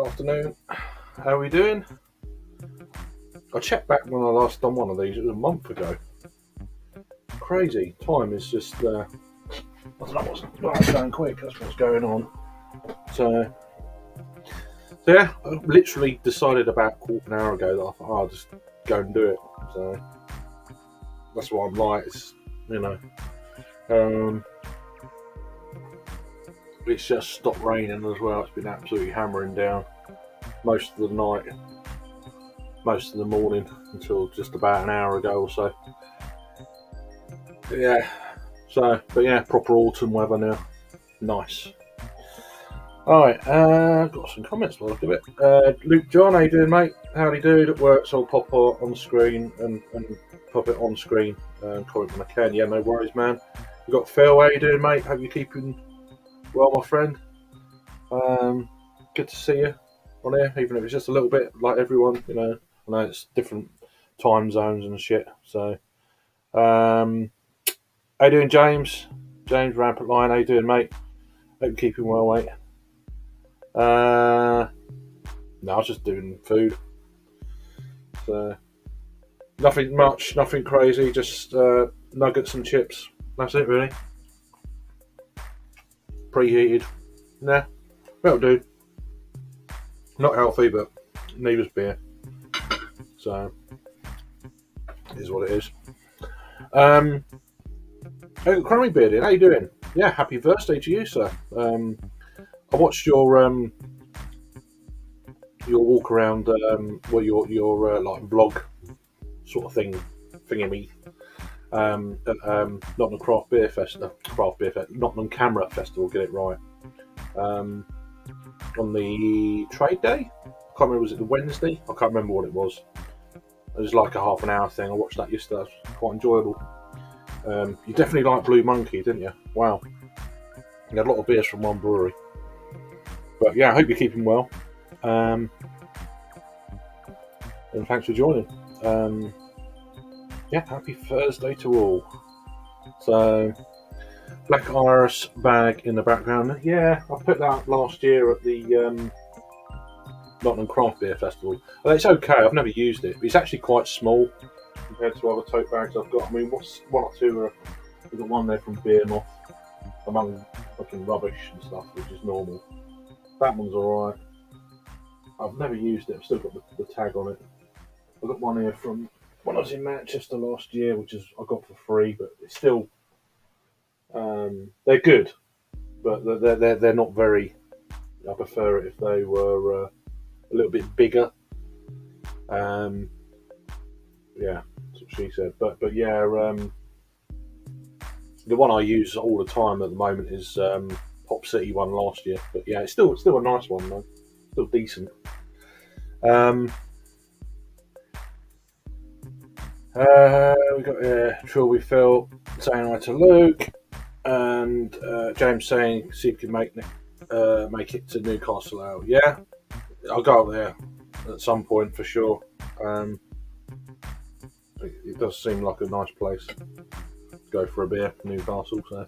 Good afternoon. How are we doing? I checked back when I last done one of these. It was a month ago. Crazy. Time is just. I don't know what's going quick. That's what's going on. So yeah, I literally decided about a quarter of an hour ago that I thought, I'll just go and do it. So that's what I'm like. Um, it's just stopped raining as well. It's been absolutely hammering down most of the night, most of the morning until just about an hour ago or so. Yeah. But yeah, proper autumn weather now. Nice. Alright, got some comments by the look of it. Luke John, how you doing, mate? Howdy dude at work, so I'll pop on the screen and pop it on screen and comment when I can. Yeah, no worries, man. We got Phil, how you doing, mate? Hope you're keeping well, my friend. Good to see you on here, even if it's just a little bit like everyone, I know it's different time zones and shit, so. How you doing, James? James Rampant Lion, how you doing, mate? Hope you're keeping well, mate. No, I was just doing food. So nothing much, nothing crazy, just nuggets and chips. That's it, really. Preheated. Nah, that'll do. Not healthy, but neither's beer. So it is what it is. Crummy Bearded, how you doing? Yeah, happy birthday to you, sir. I watched your walk around, your like vlog sort of thingy at Nottingham Craft Beer Festival, Nottingham Camera Festival. Get it right. On the trade day, I can't remember. Was it the Wednesday? I can't remember what it was. It was like a half an hour thing. I watched that yesterday. It was quite enjoyable. You definitely like Blue Monkey, didn't you? Wow. You had a lot of beers from one brewery. But yeah, I hope you're keeping well. And thanks for joining. Yeah, happy Thursday to all. So, Black Iris bag in the background. Yeah, I put that last year at the Nottingham Craft Beer Festival. Well, it's okay, I've never used it. But it's actually quite small compared to other tote bags I've got. I mean, what's one or two? We've got one there from Beer Moth, among fucking rubbish and stuff, which is normal. That one's alright. I've never used it. I've still got the tag on it. I've got one here from when I was in Manchester last year, which is I got for free, but it's still they're good, but they're not very. I prefer it if they were a little bit bigger. Yeah, that's what she said. But yeah, the one I use all the time at the moment is Pop City one last year. But yeah, it's still a nice one though. Still decent. We got Trilby Phil saying hi to Luke, and James saying see if you can make it to Newcastle out. Yeah, I'll go up there at some point for sure. It does seem like a nice place to go for a beer, Newcastle. So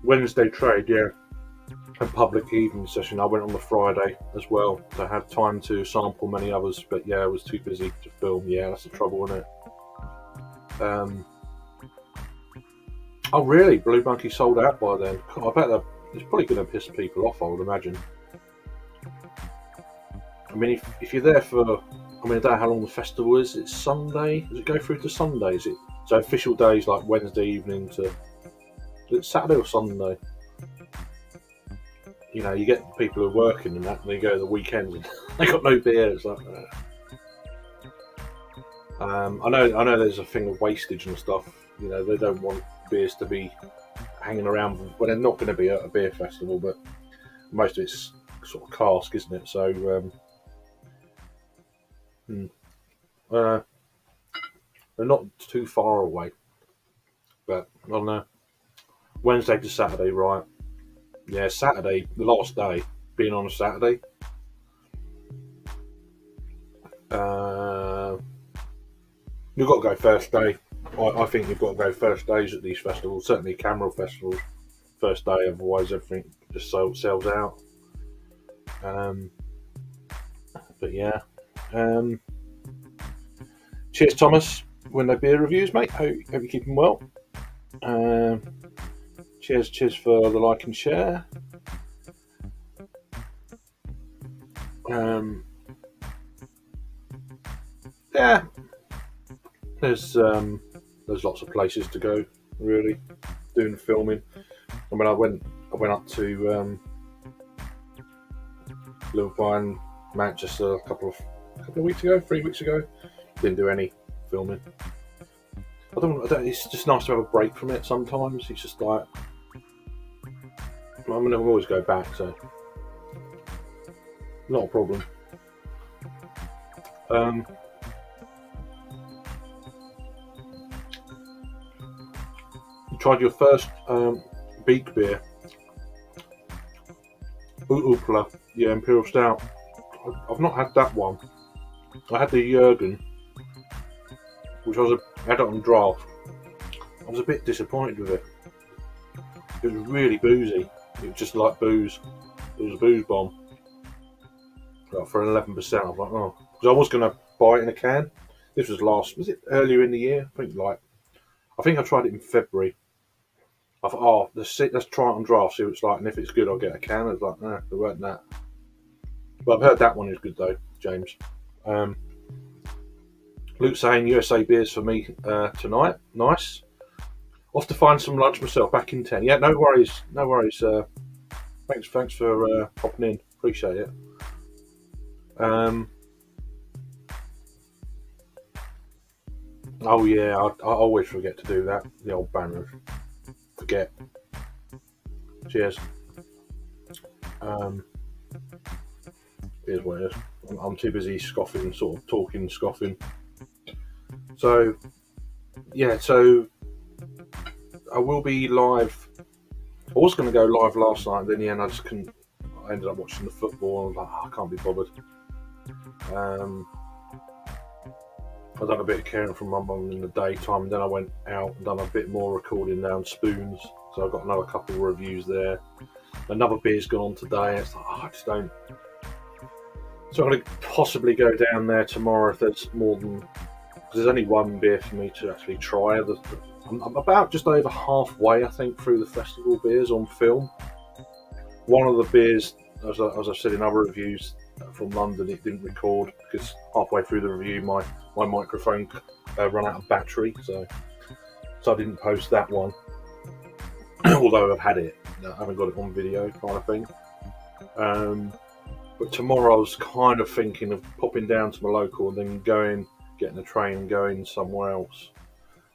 Wednesday trade, yeah. A public evening session. I went on the Friday as well. I had time to sample many others, but yeah, I was too busy to film. Yeah, that's the trouble, isn't it? Oh, really? Blue Monkey sold out by then. I bet it's probably going to piss people off, I would imagine. I mean, if you're there for, I don't know how long the festival is. It's Sunday. Does it go through to Sunday? Is it so official days like Wednesday evening to? Is it Saturday or Sunday? You get people who are working and that, and they go the weekends and they got no beer. It's like, I know. There's a thing of wastage and stuff. They don't want beers to be hanging around when they're not going to be at a beer festival, but most of it's sort of cask, isn't it? So, they're not too far away. But I don't know. Wednesday to Saturday, right? Yeah, Saturday, the last day, being on a Saturday. You've got to go first day. I think you've got to go first days at these festivals, certainly camera festivals. first day, otherwise everything just sells out. Um, but yeah, um, cheers, Thomas. When they beer reviews, mate. Hope you're keeping well. Um, cheers for the like and share. Um, yeah, there's lots of places to go. Really, doing filming. I mean, I went up to Liverpool and Manchester a couple of weeks ago, 3 weeks ago. Didn't do any filming. I don't. It's just nice to have a break from it. Sometimes it's just like I'm gonna always go back, so not a problem. You tried your first Beak beer, Ootopla, yeah, Imperial Stout. I've not had that one. I had the Jurgen, which had it on draft. I was a bit disappointed with it. It was really boozy. It was just like booze. It was a booze bomb. Like for 11%, I was like, oh, because I was going to buy it in a can. This was it earlier in the year? I think I tried it in February. I thought, oh, let's try it on draft, see what it's like, and if it's good, I'll get a can. I was like, no, it weren't that. But I've heard that one is good though, James. Luke saying USA beers for me tonight. Nice. Off to find some lunch myself. Back in 10. Yeah, no worries. No worries. Thanks for popping in. Appreciate it. Oh yeah, I always forget to do that. The old banner. Forget. Cheers. Here's what it is. I'm too busy scoffing, sort of talking, scoffing. So, yeah, I will be live. I was going to go live last night, and then in the end, I ended up watching the football, and I was like, oh, I can't be bothered. I've done a bit of caring for my mum in the daytime, and then I went out and done a bit more recording down Spoons. So I've got another couple of reviews there. Another beer's gone on today. It's like, I just don't. So I'm going to possibly go down there tomorrow if there's more than. Because there's only one beer for me to actually try. I'm about just over halfway, I think, through the festival beers on film. One of the beers, as I've said in other reviews from London, it didn't record because halfway through the review, my microphone ran out of battery, so I didn't post that one. Although I've had it, I haven't got it on video, kind of thing. But tomorrow I was kind of thinking of popping down to my local and then getting a train and going somewhere else.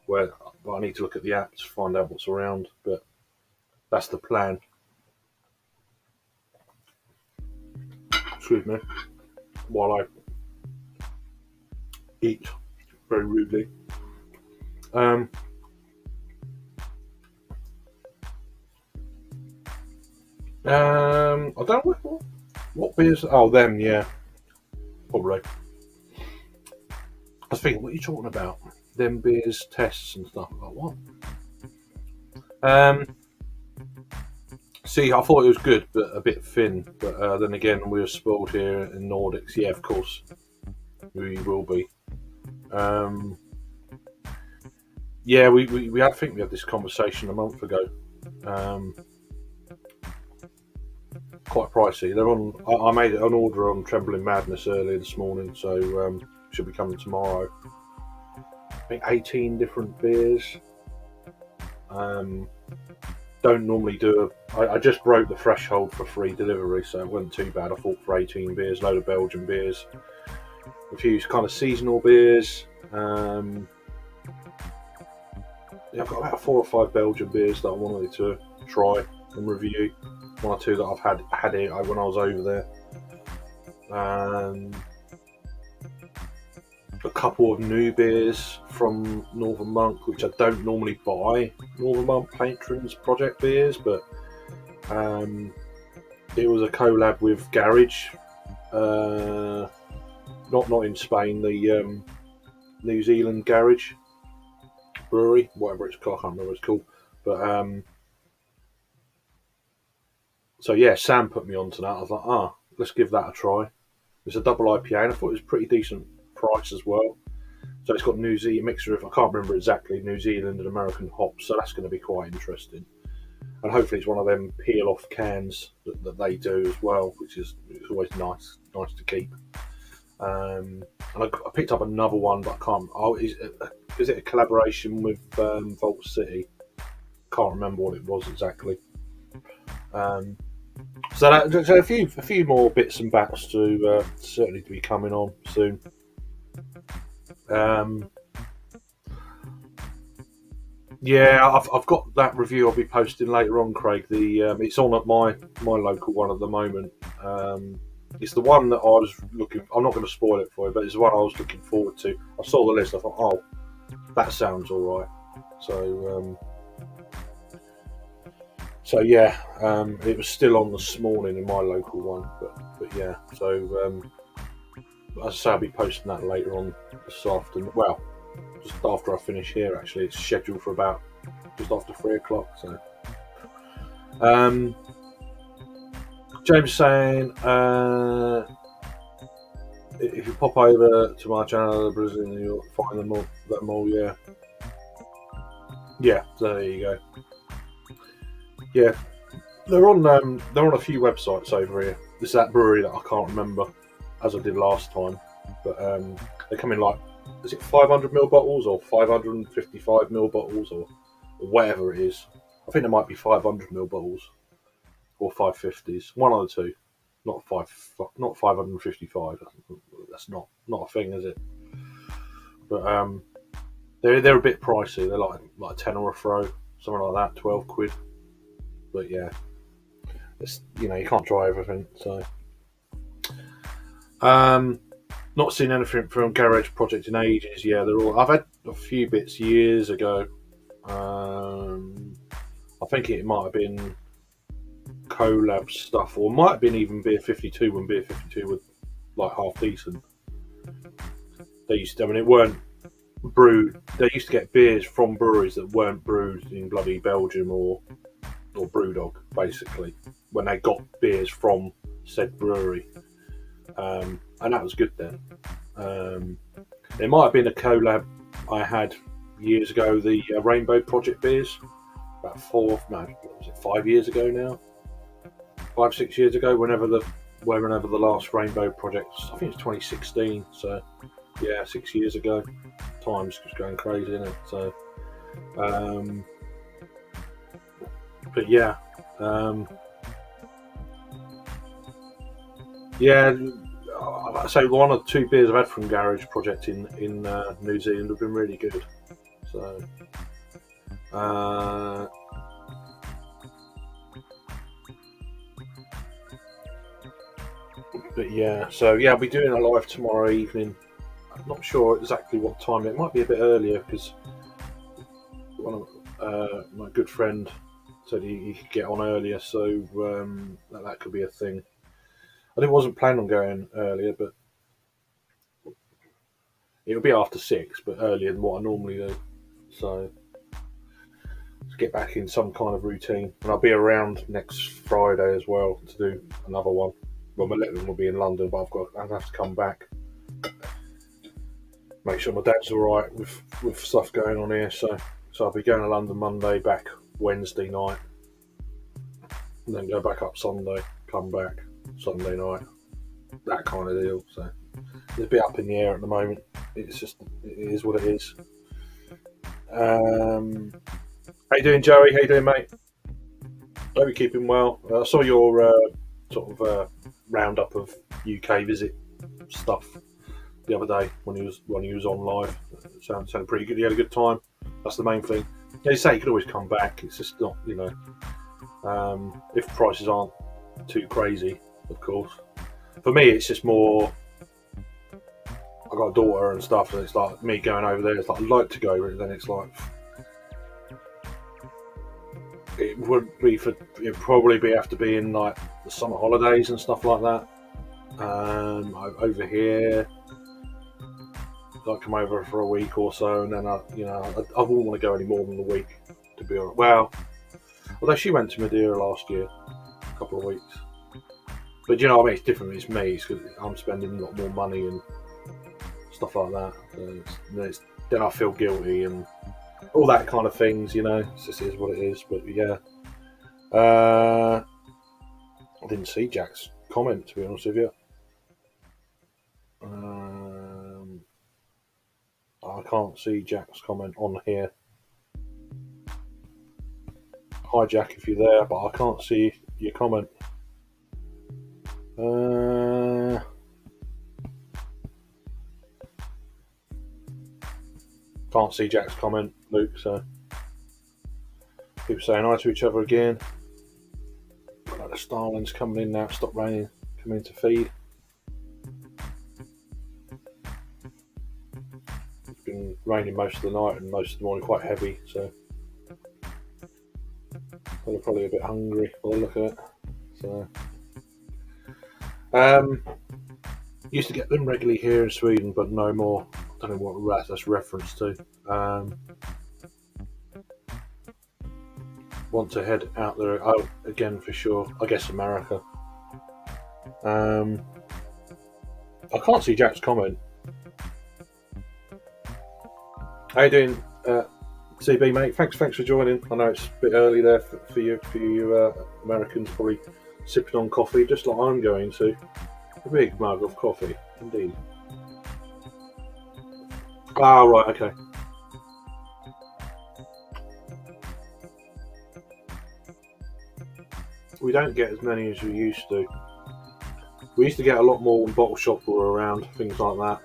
But I need to look at the app to find out what's around. But that's the plan. Excuse me, while I eat very rudely. I don't know what beers. Oh, them, yeah, probably. I was thinking, what are you talking about? Them beers, tests and stuff. Like what? See, I thought it was good, but a bit thin. But then again, we were spoiled here in Nordics. Yeah, of course, we will be. Yeah, I think we had this conversation a month ago. Quite pricey. They're on. I made an order on Trembling Madness earlier this morning, so should be coming tomorrow. I think 18 different beers. Don't normally do I just broke the threshold for free delivery, so it wasn't too bad. I thought for 18 beers, load of Belgian beers, a few kind of seasonal beers. I've got about 4 or 5 Belgian beers that I wanted to try and review. 1 or 2 that I've had here when I was over there. A couple of new beers from Northern Monk, which I don't normally buy. Northern Monk Patrons Project beers, but it was a collab with Garage, not in Spain, the New Zealand Garage brewery, whatever it's called, I can't remember what it's called, but So yeah, Sam put me onto that. I was like, let's give that a try. It's a double IPA, and I thought it was pretty decent price as well. So it's got New Zealand mixture of, I can't remember exactly, New Zealand and American hops. So that's going to be quite interesting. And hopefully it's one of them peel off cans that they do as well, which is it's always nice to keep. And I picked up another one, but I can't. Is it a collaboration with Vault City? Can't remember what it was exactly. So a few more bits and bats to certainly to be coming on soon. Yeah, I've got that review I'll be posting later on, Craig. It's on at my local one at the moment. It's the one that I was looking. I'm not going to spoil it for you, but it's the one I was looking forward to. I saw the list. I thought, oh, that sounds all right. So yeah, it was still on this morning in my local one, but yeah. So as I say, I'll be posting that later on this afternoon. Well, just after I finish here. Actually, it's scheduled for about just after 3:00. So, James saying, if you pop over to my channel, Brazil, you'll find them all. Yeah, yeah. So there you go. Yeah, they're on a few websites over here. There's that brewery that I can't remember, as I did last time, but they come in like, is it 500ml bottles or 555ml bottles or whatever it is. I think there might be 500ml bottles or 550s, one of the two. Not 555. That's not a thing, is it? But they're a bit pricey. They're like a tenner a throw, something like that, 12 quid. But yeah, it's, you can't try everything. So not seen anything from Garage Project in ages. Yeah, I've had a few bits years ago. I think it might have been collab stuff, or might have been even Beer 52 when Beer 52 was like half decent. It weren't brewed. They used to get beers from breweries that weren't brewed in bloody Belgium or Brewdog, basically, when they got beers from said brewery. And that was good then. There might have been a collab I had years ago, the Rainbow Project beers, about 5 years ago now? 5-6 years ago, whenever the last Rainbow Project, I think it's 2016, so yeah, 6 years ago. Time's just going crazy, isn't it? So, but yeah, yeah. I say one or two beers I've had from Garage Project in New Zealand have been really good. So, but yeah, I'll be doing a live tomorrow evening. I'm not sure exactly what time. It might be a bit earlier because one of my good friend said he could get on earlier, so that could be a thing. I wasn't planning on going earlier, but it'll be after 6, but earlier than what I normally do. So to get back in some kind of routine, and I'll be around next Friday as well to do another one. Well, my little one will be in London, but I'll have to come back, make sure my dad's all right with stuff going on here. So I'll be going to London Monday, back Wednesday night, and then go back up Sunday, come back Sunday night, that kind of deal. So it's a bit up in the air at the moment. It is what it is. How you doing, Joey? How you doing, mate? Hope you're keeping well. I saw your sort of roundup of UK visit stuff the other day when he was on live. It sounded pretty good. He had a good time. That's the main thing. As you say, you could always come back. It's just not, if prices aren't too crazy, of course. For me, it's just more, I've got a daughter and stuff, and it's like me going over there, it's like I'd like to go, but then it's like, it'd probably have to be in like the summer holidays and stuff like that. Over here, I'd come over for a week or so, and then I wouldn't want to go any more than a week, to be honest. Well, although she went to Madeira last year, a couple of weeks. But you know what I mean? It's different. It's me. It's because I'm spending a lot more money and stuff like that. Then I feel guilty and all that kind of things. You know, it just is what it is. But yeah, I didn't see Jack's comment, to be honest with you. I can't see Jack's comment on here. Hi Jack, if you're there, but I can't see your comment. Can't see Jack's comment, Luke, so people saying hi to each other again. The starlings coming in now, it's stopped raining, coming in to feed. It's been raining most of the night and most of the morning, quite heavy, so they're probably a bit hungry by the look of it. So used to get them regularly here in Sweden, but no more. I don't know what that's reference to. Want to head out there again for sure. I guess America. I can't see Jack's comment. How you doing, CB mate? Thanks for joining. I know it's a bit early there for you Americans, probably sipping on coffee, just like I'm going to. A big mug of coffee, indeed. Ah, right, okay. We don't get as many as we used to. We used to get a lot more when Bottle Shop were around, things like that.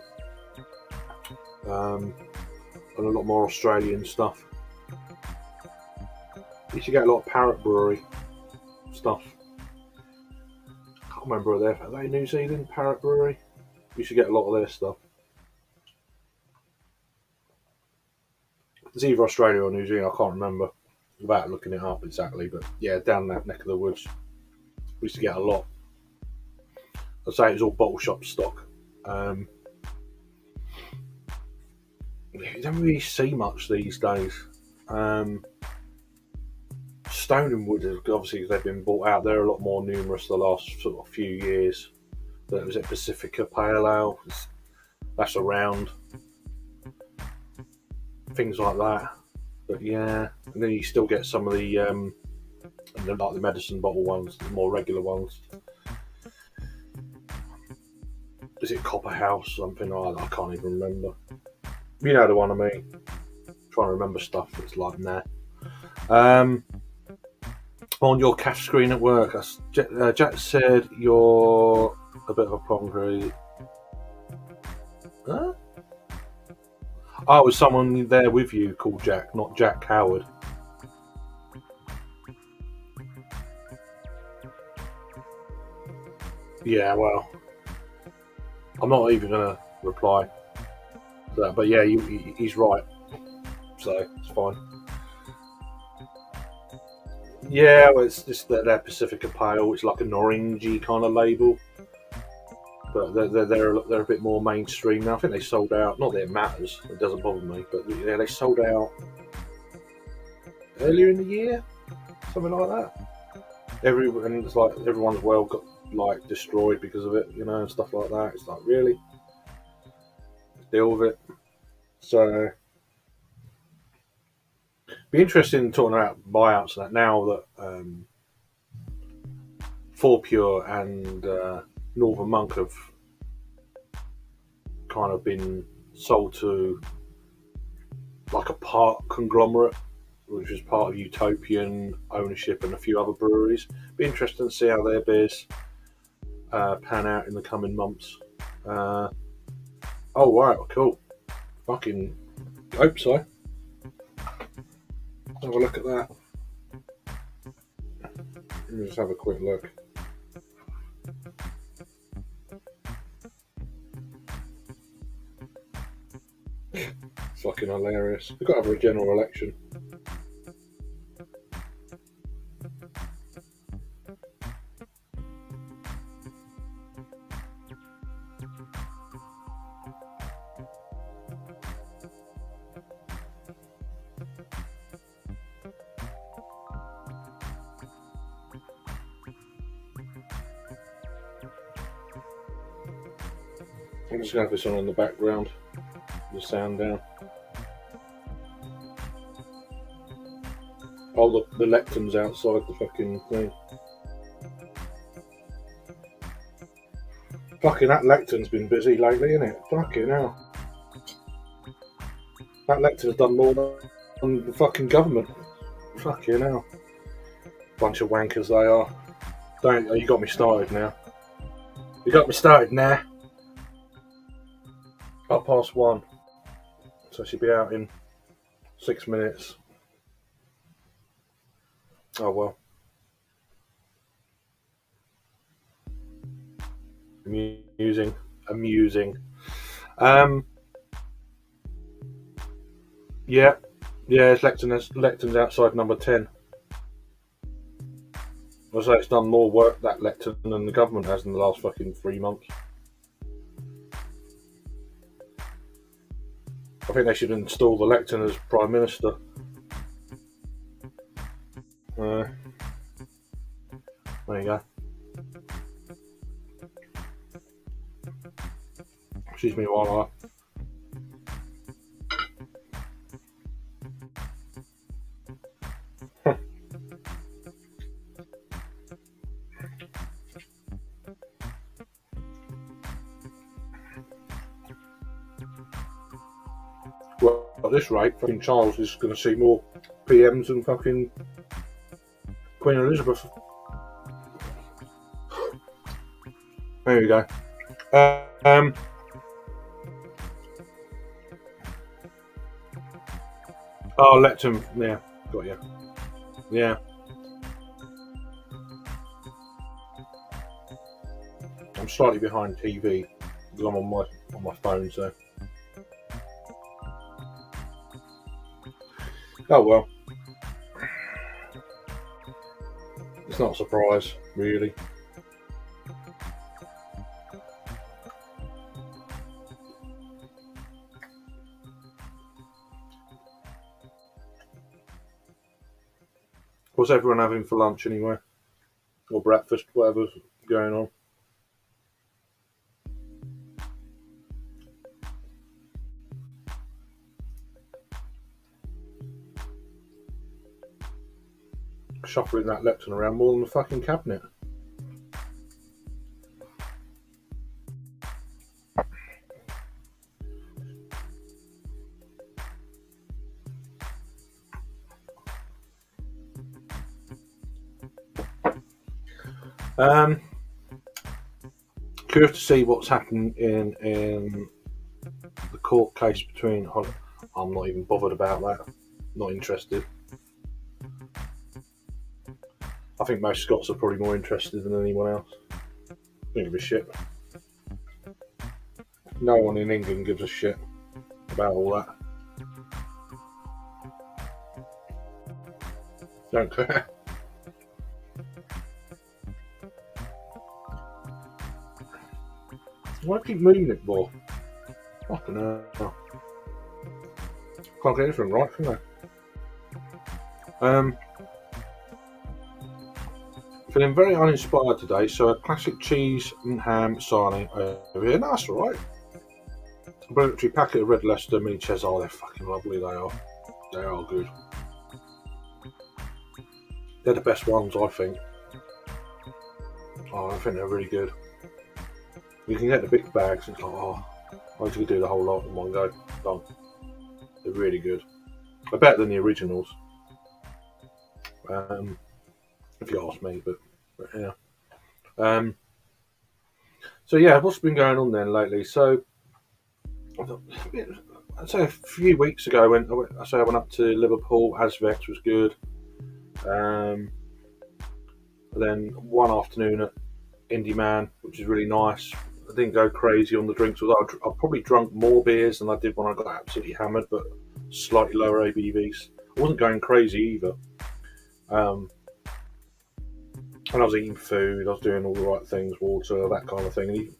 And a lot more Australian stuff. We used to get a lot of Parrot Brewery stuff. I can't remember where are they New Zealand, Parrot Brewery? We used to get a lot of their stuff. It's either Australia or New Zealand, I can't remember without looking it up exactly, but yeah, down that neck of the woods. We used to get a lot. I'd say it was all Bottle Shop stock. You don't really see much these days. Stone and Wood, obviously, they've been bought out. They're a lot more numerous the last sort of few years. But was it Pacifica Pale Ale? That's around. Things like that. But yeah, and then you still get some of the like the medicine bottle ones, the more regular ones. Is it Copper House? Something I can't even remember. You know the one I mean. I'm trying to remember stuff that's like that. On your cash screen at work, Jack said you're a bit of a plonker. Huh? Oh, it was someone there with you called Jack, not Jack Howard. Yeah, well, I'm not even going to reply to that, but yeah, he's right, so it's fine. Yeah, well, it's just their Pacifica Pale. It's like an orangey kind of label, but they're a bit more mainstream now. I think they sold out. Not that it matters; it doesn't bother me. But yeah, they sold out earlier in the year, something like that. And it's like everyone's well got like destroyed because of it, you know, and stuff like that. It's like really deal with it. So be interested in talking about buyouts and that now that Four Pure and Northern Monk have kind of been sold to like a part conglomerate, which is part of Utopian ownership and a few other breweries. Be interesting to see how their beers pan out in the coming months. Oh wow, cool. Fucking hope so. Have a look at that. Let me just have a quick look. Fucking hilarious. We've got to have a general election. I'm just going to have this on in the background, the sound down. Oh, the lectern's outside the fucking thing. Fucking that lectern's been busy lately, isn't it? Fucking hell. That lectern's done more than the fucking government. Fucking hell. Bunch of wankers they are. Don't. Oh, you got me started now. You got me started now. 1:30. So she'll be out in 6 minutes. Oh well. Amusing. Yeah, it's lectern's outside number 10. I say it's done more work, that lectern, than the government has in the last fucking 3 months. I think they should install the lectern as Prime Minister. There you go. Excuse me while well, at this rate, fucking Charles is going to see more PMs than fucking Queen Elizabeth. There you go. Oh, lectern. Yeah, got you. Yeah. I'm slightly behind TV because I'm on my phone, so. Oh well. It's not a surprise, really. What's everyone having for lunch anyway? Or breakfast, whatever's going on. Shuffling that lectern around more than the fucking cabinet. Curious to see what's happening in the court case between. I'm not even bothered about that. Not interested. I think most Scots are probably more interested than anyone else. Don't give a shit. No one in England gives a shit about all that. Don't care. Why do I keep moving it for? Fucking hell. Can't get anything right, can I? Feeling very uninspired today, so a classic cheese and ham sarnie over here. No, that's alright. Obligatory packet of Red Leicester mini Ches. Oh, they're fucking lovely, they are. They are good. They're the best ones, I think. Oh, I think they're really good. You can get the big bags, it's like, oh, I wish you could do the whole lot in one go. Done. They're really good. They're better than the originals. If you ask me, but yeah. So yeah, what's been going on then lately? So, I'd say a few weeks ago, I went up to Liverpool. Asvex was good. Then one afternoon at Indie Man, which is really nice. I didn't go crazy on the drinks, although I probably drunk more beers than I did when I got absolutely hammered, but slightly lower ABVs. I wasn't going crazy either. And I was eating food, I was doing all the right things, water, that kind of thing. And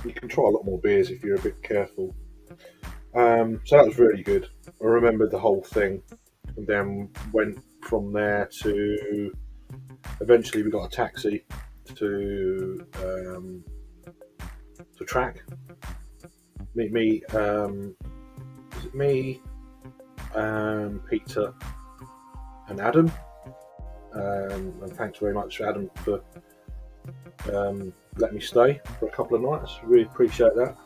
you can try a lot more beers if you're a bit careful. So that was really good. I remembered the whole thing, and then went from there to. Eventually, we got a taxi to to track. Me, is it me, Peter, and Adam? And thanks very much, Adam, for letting me stay for a couple of nights. Really appreciate that.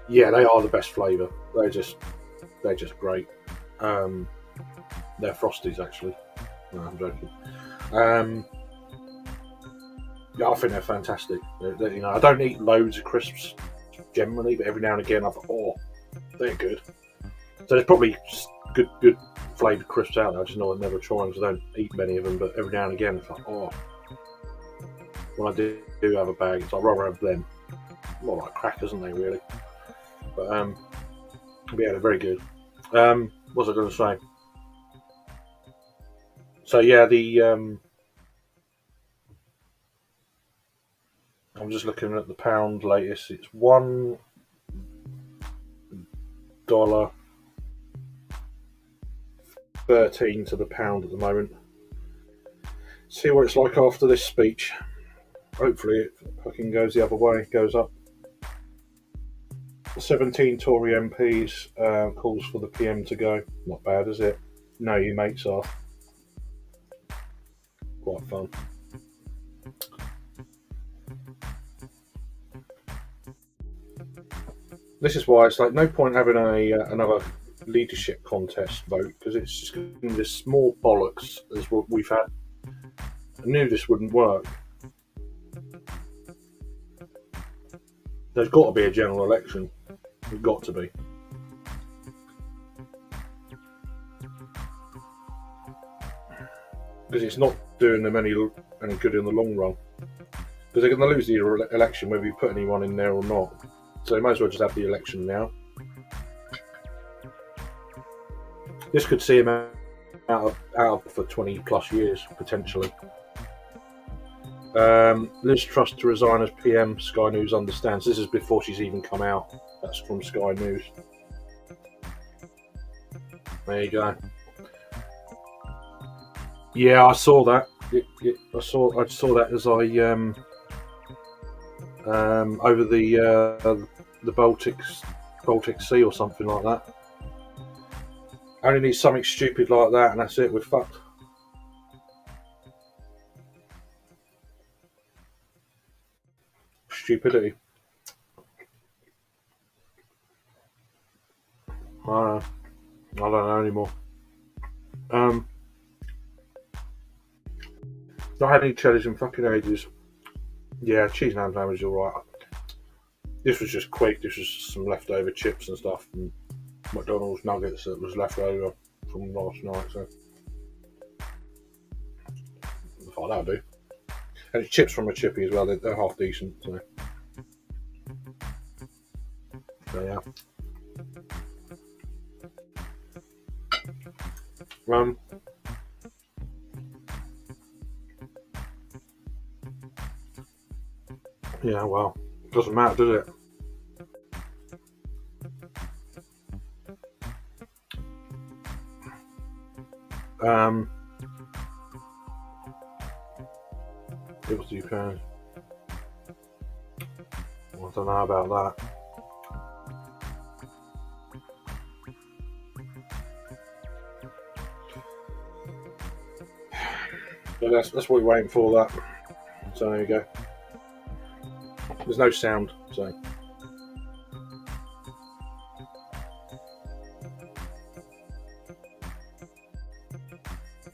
Yeah, they are the best flavour. They're just great. They're Frosties, actually. No, I'm joking. Yeah, I think they're fantastic. You know, I don't eat loads of crisps generally, but every now and again I thought, oh, they're good. So there's probably good flavoured crisps out there. I just know I'd never try them because I don't eat many of them. But every now and again it's like, oh, when I do have a bag, it's like, I'd rather have them. More like crackers, aren't they, really? But yeah, they're very good. What was I going to say? So yeah, I'm just looking at the pound latest. It's $1.13 to the pound at the moment. See what it's like after this speech. Hopefully it fucking goes the other way, goes up. 17 Tory MPs calls for the PM to go. Not bad, is it? No, you mates are. Quite fun. This is why it's like no point having another leadership contest vote because it's just going to be this small bollocks as what we've had. I knew this wouldn't work. There's got to be a general election. There's got to be. Because it's not doing them any good in the long run. Because they're going to lose the election whether you put anyone in there or not. So they might as well just have the election now. This could see him out for 20 plus years, potentially. Liz Truss to resign as PM, Sky News understands. This is before she's even come out. That's from Sky News. There you go. Yeah, I saw that. I saw that as I over the Baltic Sea or something like that. I only need something stupid like that, and that's it. We're fucked. Stupidity. I don't know anymore. Not had any cheddars in fucking ages. Yeah, cheese and ham sandwich is alright. This was just quick. This was some leftover chips and stuff and McDonald's nuggets that was left over from last night. So I thought that'll do. And it's chips from a chippy as well. They're half decent. So yeah. Yeah, well, doesn't matter, does it? It was £2. I don't know about that. But that's what we're waiting for. That. So there you go. There's no sound, so.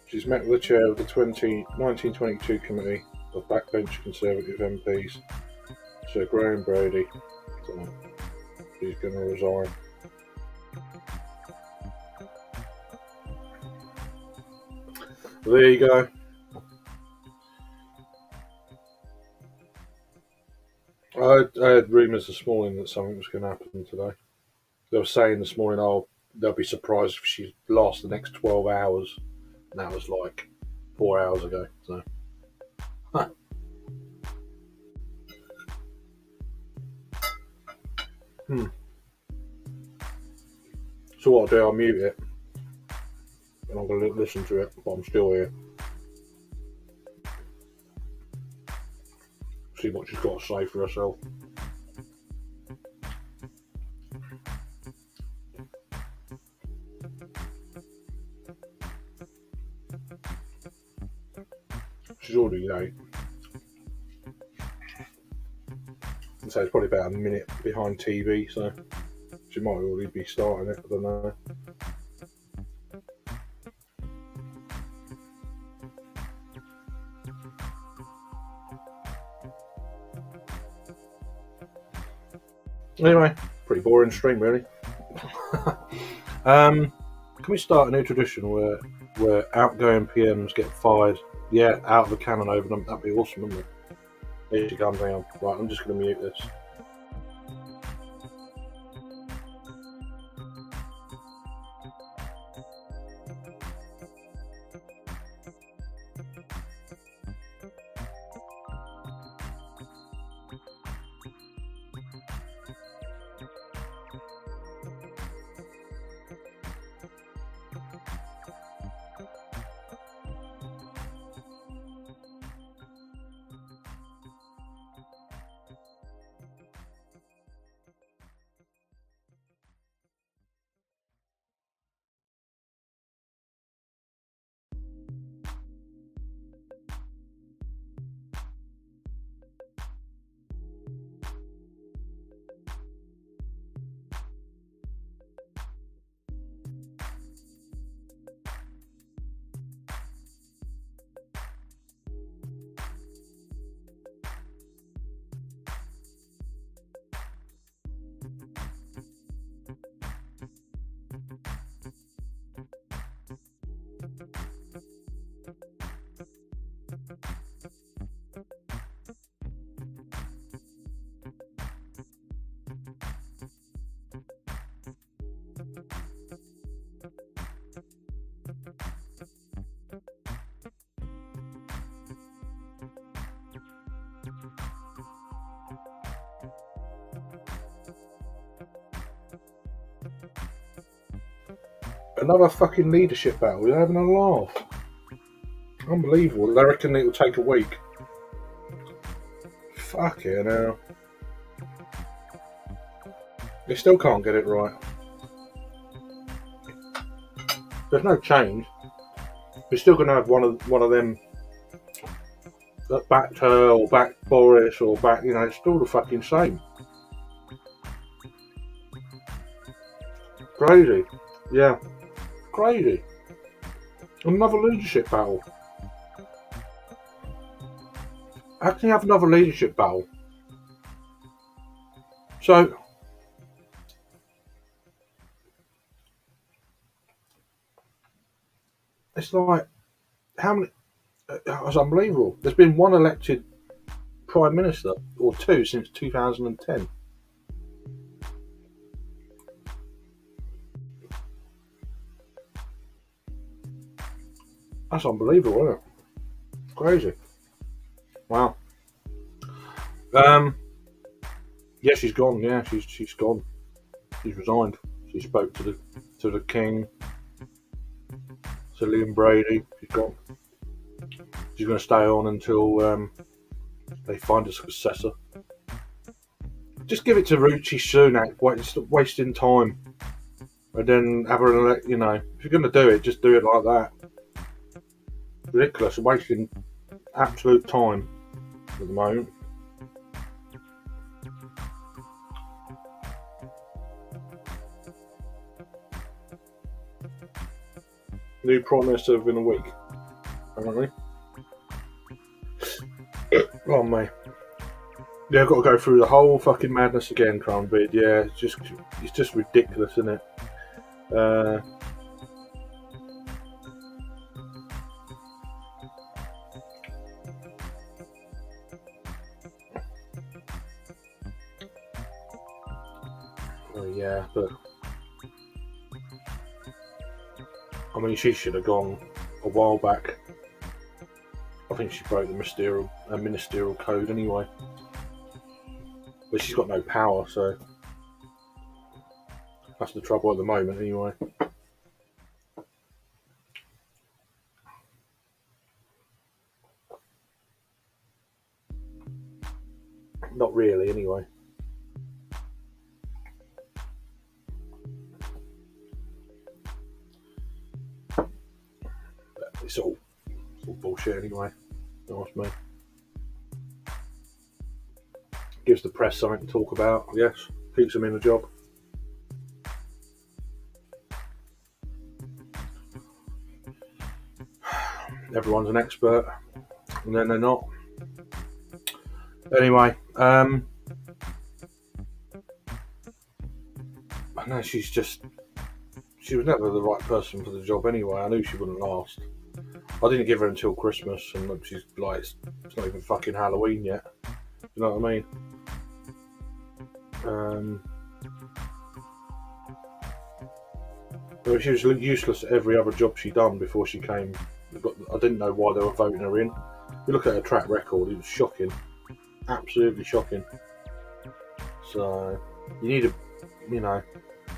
She's met with the chair of the 1922 Committee of Backbench Conservative MPs, Sir Graham Brady. So she's going to resign. There you go. I heard rumours this morning that something was going to happen today. They were saying this morning, oh, they'll be surprised if she lasts the next 12 hours. And that was like 4 hours ago. So, So what I'll do, I'll mute it. And I'm going to listen to it, but I'm still here. See what she's got to say for herself. She's already late. So it's probably about a minute behind TV, so she might already be starting it. I don't know. Anyway, pretty boring stream, really. Can we start a new tradition where outgoing PMs get fired? Yeah, out of the cannon over them. That'd be awesome, wouldn't it? Here she comes. Hang on. Right, I'm just going to mute this. Another fucking leadership battle. You're having a laugh. Unbelievable. I reckon it'll take a week. Fuck it now. They still can't get it right. There's no change. We're still going to have one of them that backed her or backed Boris or back. You know, it's still the fucking same. Crazy. Yeah. Crazy. Another leadership battle. How can you have another leadership battle? So, it's like, how many? It's unbelievable. There's been one elected Prime Minister, or two, since 2010. That's unbelievable, isn't it? Crazy. Wow. Yeah, she's gone. Yeah, she's gone. She's resigned. She spoke to the King, to Liam Brady. She's gone. She's going to stay on until they find a successor. Just give it to Rishi Sunak. Stop wasting time, and then have her. You know, if you're going to do it, just do it like that. Ridiculous, wasting absolute time at the moment. New Prime Minister within a week, apparently. Oh mate. Yeah, I've got to go through the whole fucking madness again, Crownbeard. Yeah, it's just ridiculous, isn't it? Yeah, but I mean, she should have gone a while back. I think she broke the ministerial code anyway. But she's got no power, so that's the trouble at the moment anyway. Not really, anyway. But it's all bullshit anyway. Ask me. Gives the press something to talk about, I guess. Keeps them in a job. Everyone's an expert, and then they're not. Anyway, I know she was never the right person for the job anyway. I knew she wouldn't last. I didn't give her until Christmas, and she's like, it's not even fucking Halloween yet. You know what I mean? She was useless at every other job she'd done before she came. I didn't know why they were voting her in. If you look at her track record, it was shocking. Absolutely shocking. So, you need a,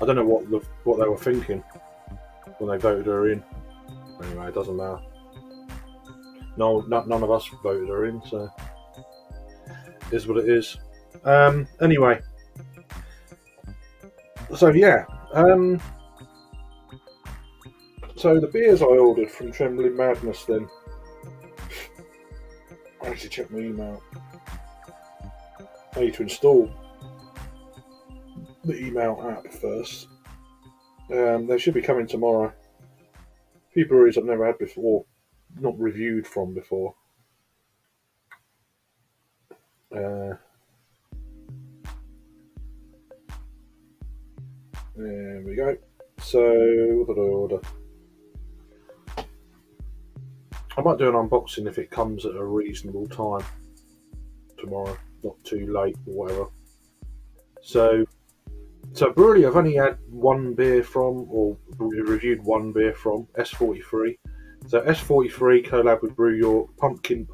I don't know what they were thinking when they voted her in. Anyway, it doesn't matter. No, none of us voted her in, so it is what it is. Anyway, so yeah. So the beers I ordered from Trembling Madness then. I actually check my email. I need to install the email app first. They should be coming tomorrow. A few breweries I've never had before, not reviewed from before. There we go. So, what did I order? I might do an unboxing if it comes at a reasonable time tomorrow, not too late or whatever. So brewery I've only had one beer from, or reviewed one beer from, S43. So S43 collab with Brew York, Pumpkin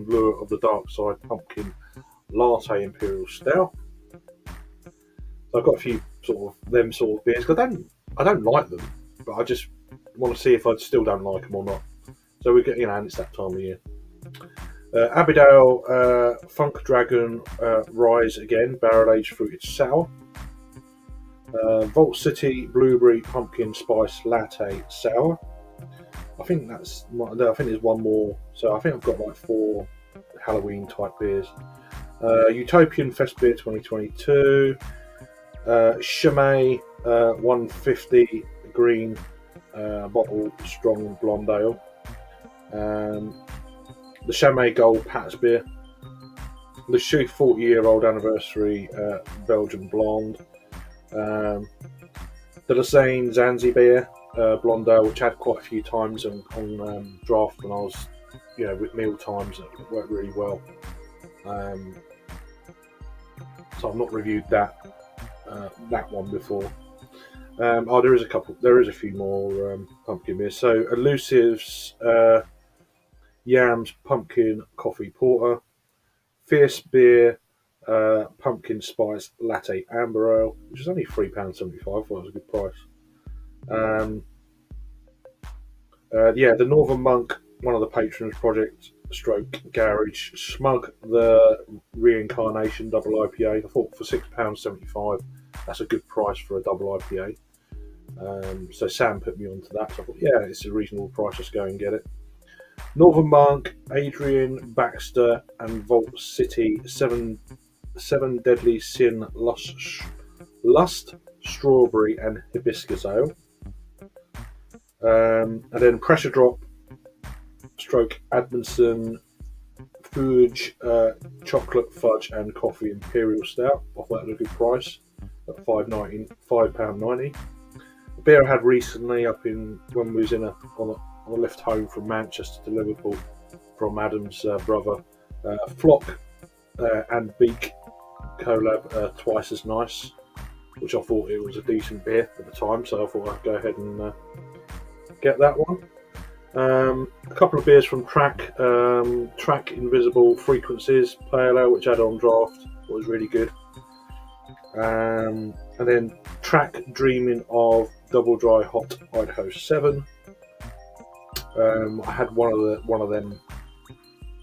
Lure of the Dark Side, Pumpkin Latte Imperial Stout. So I've got a few sort of beers. I don't like them, but I just want to see if I still don't like them or not. So we get, and it's that time of year. Abbeydale Funk Dragon Rise again, barrel aged fruited sour. Vault City Blueberry Pumpkin Spice Latte Sour. I think there's one more. So I think I've got like 4 Halloween type beers. Utopian Fest Beer 2022. Chimay 150 green bottle strong blonde ale. The Chimay Gold Pat's beer. The Shu 40-year-old anniversary Belgian blonde. The Lausanne Zanzibar blonde ale, which I had quite a few times on draft when I was, with meal times. It worked really well. So I've not reviewed that one before. There is a few more pumpkin beers. So Elusive's Yams Pumpkin Coffee Porter, Fierce Beer Pumpkin Spice Latte Amber Ale, which is only £3.75. I thought it was a good price. The Northern Monk, one of the patrons, Project Stroke Garage, Smug the Reincarnation Double IPA. I thought for £6.75, that's a good price for a double IPA. So Sam put me onto that. So I thought, it's a reasonable price. Let's go and get it. Northern Monk, Adrian Baxter, and Vault City Seven Deadly Sin Lust Strawberry and Hibiscus Ale. And then Pressure Drop Stroke Admonson Fudge Chocolate Fudge and Coffee Imperial Stout. I thought that was a good price at £5.90. The beer I had recently when we was on a lift home from Manchester to Liverpool from Adam's brother, Flock and Beak collab, Twice as Nice, which I thought it was a decent beer at the time, so I thought I'd go ahead and get that one. A couple of beers from Track Invisible Frequencies Pale Ale, which I had on draft, was really good. And then Track Dreaming of Double Dry Hot Idaho 7. I had one of them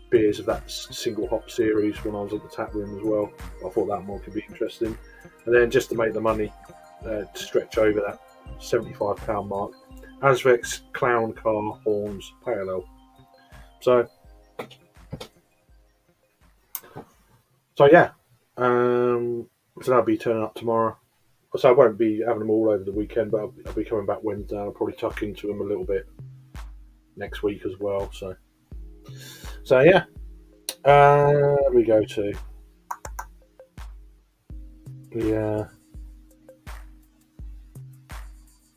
beers of that single hop series when I was at the tap room as well. I thought that one could be interesting. And then just to make the money to stretch over that £75 mark, Asvex Clown Car Horns Pale Ale. So yeah, so that'll be turning up tomorrow. So I won't be having them all over the weekend, but I'll be coming back Wednesday. I'll probably tuck into them a little bit next week as well. So yeah, we go to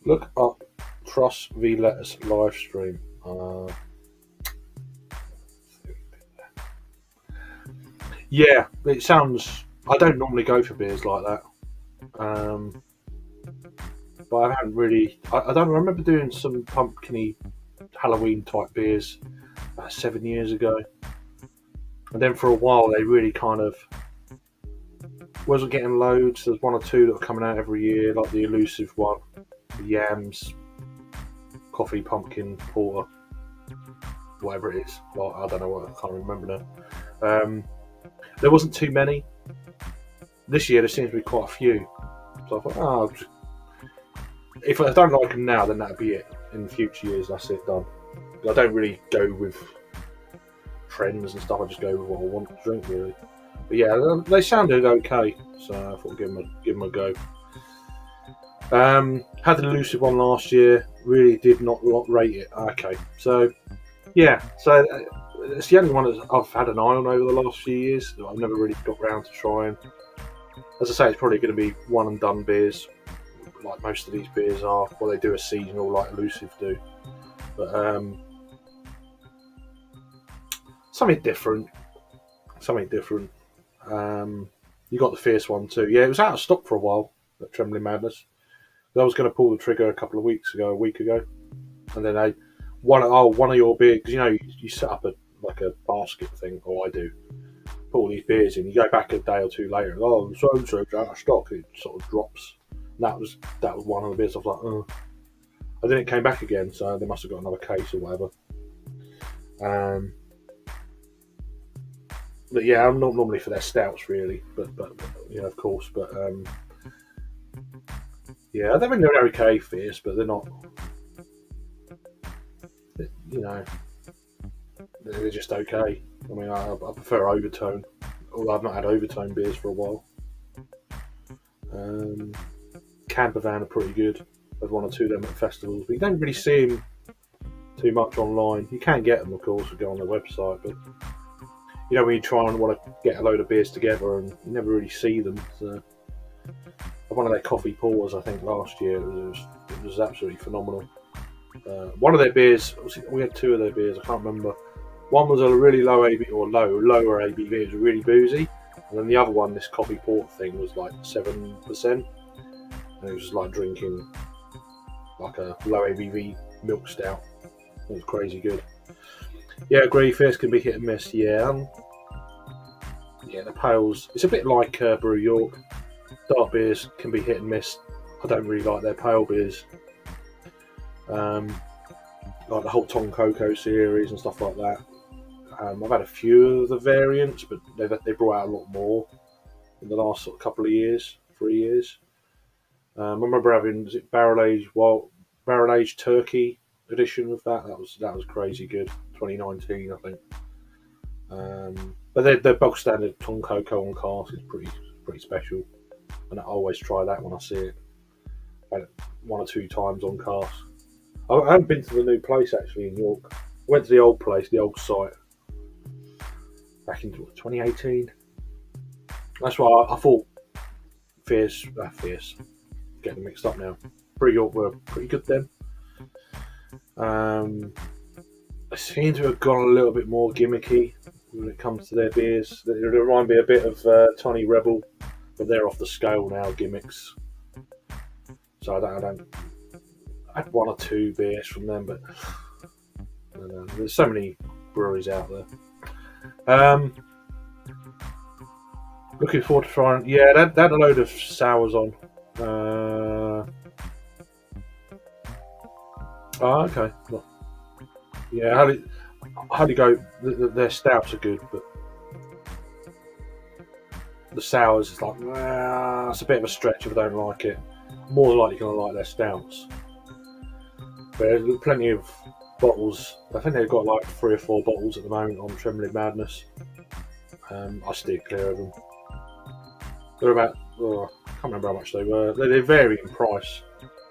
look up Truss v Lettuce live stream. Yeah, it sounds. I don't normally go for beers like that, but I haven't really. I don't remember doing some pumpkiny Halloween type beers about 7 years ago, and then for a while they really kind of wasn't getting loads. There's one or two that are coming out every year, like the elusive one, the Yams coffee pumpkin porter, whatever it is. Well, I don't know what, I can't remember now. There wasn't too many. This year there seems to be quite a few. So I thought, if I don't like them now, then that'd be it. In future years, that's it, done. I don't really go with trends and stuff. I just go with what I want to drink, really. But yeah, they sounded okay, so I thought I'd give them a go. Had an elusive one last year. Really did not rate it. Okay, so yeah, so it's the only one that I've had an eye on over the last few years that I've never really got round to trying. As I say, it's probably going to be one and done beers, like most of these beers are. Well, they do a seasonal, like elusive do, but something different. You got the fierce one too. Yeah, it was out of stock for a while at Trembling Madness. I was going to pull the trigger a week ago, and then one of your beers, because you set up a basket thing, or I do. Put all these beers in. You go back a day or two later, and so out of stock. It sort of drops. And that was one of the beers. I was like, oh. And then it came back again, so they must have got another case or whatever. But yeah, I'm not normally for their stouts really, but of course. But yeah, I think they're okay fierce, but they're not. They're just okay. I mean, I prefer Overtone, although I've not had Overtone beers for a while. Campervan are pretty good. I've one or two of them at festivals, but you don't really see them too much online. You can get them, of course, if you go on their website, but when you try and want to get a load of beers together and you never really see them. So, one of their coffee porters, I think, last year, it was absolutely phenomenal. One of their beers, we had two of their beers, I can't remember. One was a really low ABV, or lower ABV, it was really boozy. And then the other one, this coffee porter thing, was like 7%. And it was like drinking like a low ABV milk stout. It was crazy good. Yeah, agree, fierce can be hit and miss. Yeah, the pales, it's a bit like Brew York. Dark beers can be hit and miss. I don't really like their pale beers. Like the whole Ton Coco series and stuff like that. I've had a few of the variants, but they brought out a lot more in the last sort of couple of years, 3 years. I remember having barrel aged turkey edition of that. That was crazy good. 2019, I think. But their bog standard Ton Coco on cask is pretty special, and I always try that when I see it. I've had it 1 or 2 times on cask. I haven't been to the new place actually in York. I went to the old place, the old site, back in 2018. That's why I thought Fierce, getting mixed up now. Brew York were pretty good then. They seem to have gone a little bit more gimmicky when it comes to their beers. They remind me a bit of Tiny Rebel, but they're off the scale now, gimmicks. So I had 1 or 2 beers from them, but I don't know. There's so many breweries out there. Looking forward to trying. Yeah, they had a load of sours on. Okay. Yeah, I had to go. Their stouts are good, but the sours is like it's a bit of a stretch if I don't like it. More than likely going to like their stouts. But there's plenty of bottles. I think they've got like 3 or 4 bottles at the moment on Trembling Madness. I steer clear of them. They're about, I can't remember how much they were. They vary in price.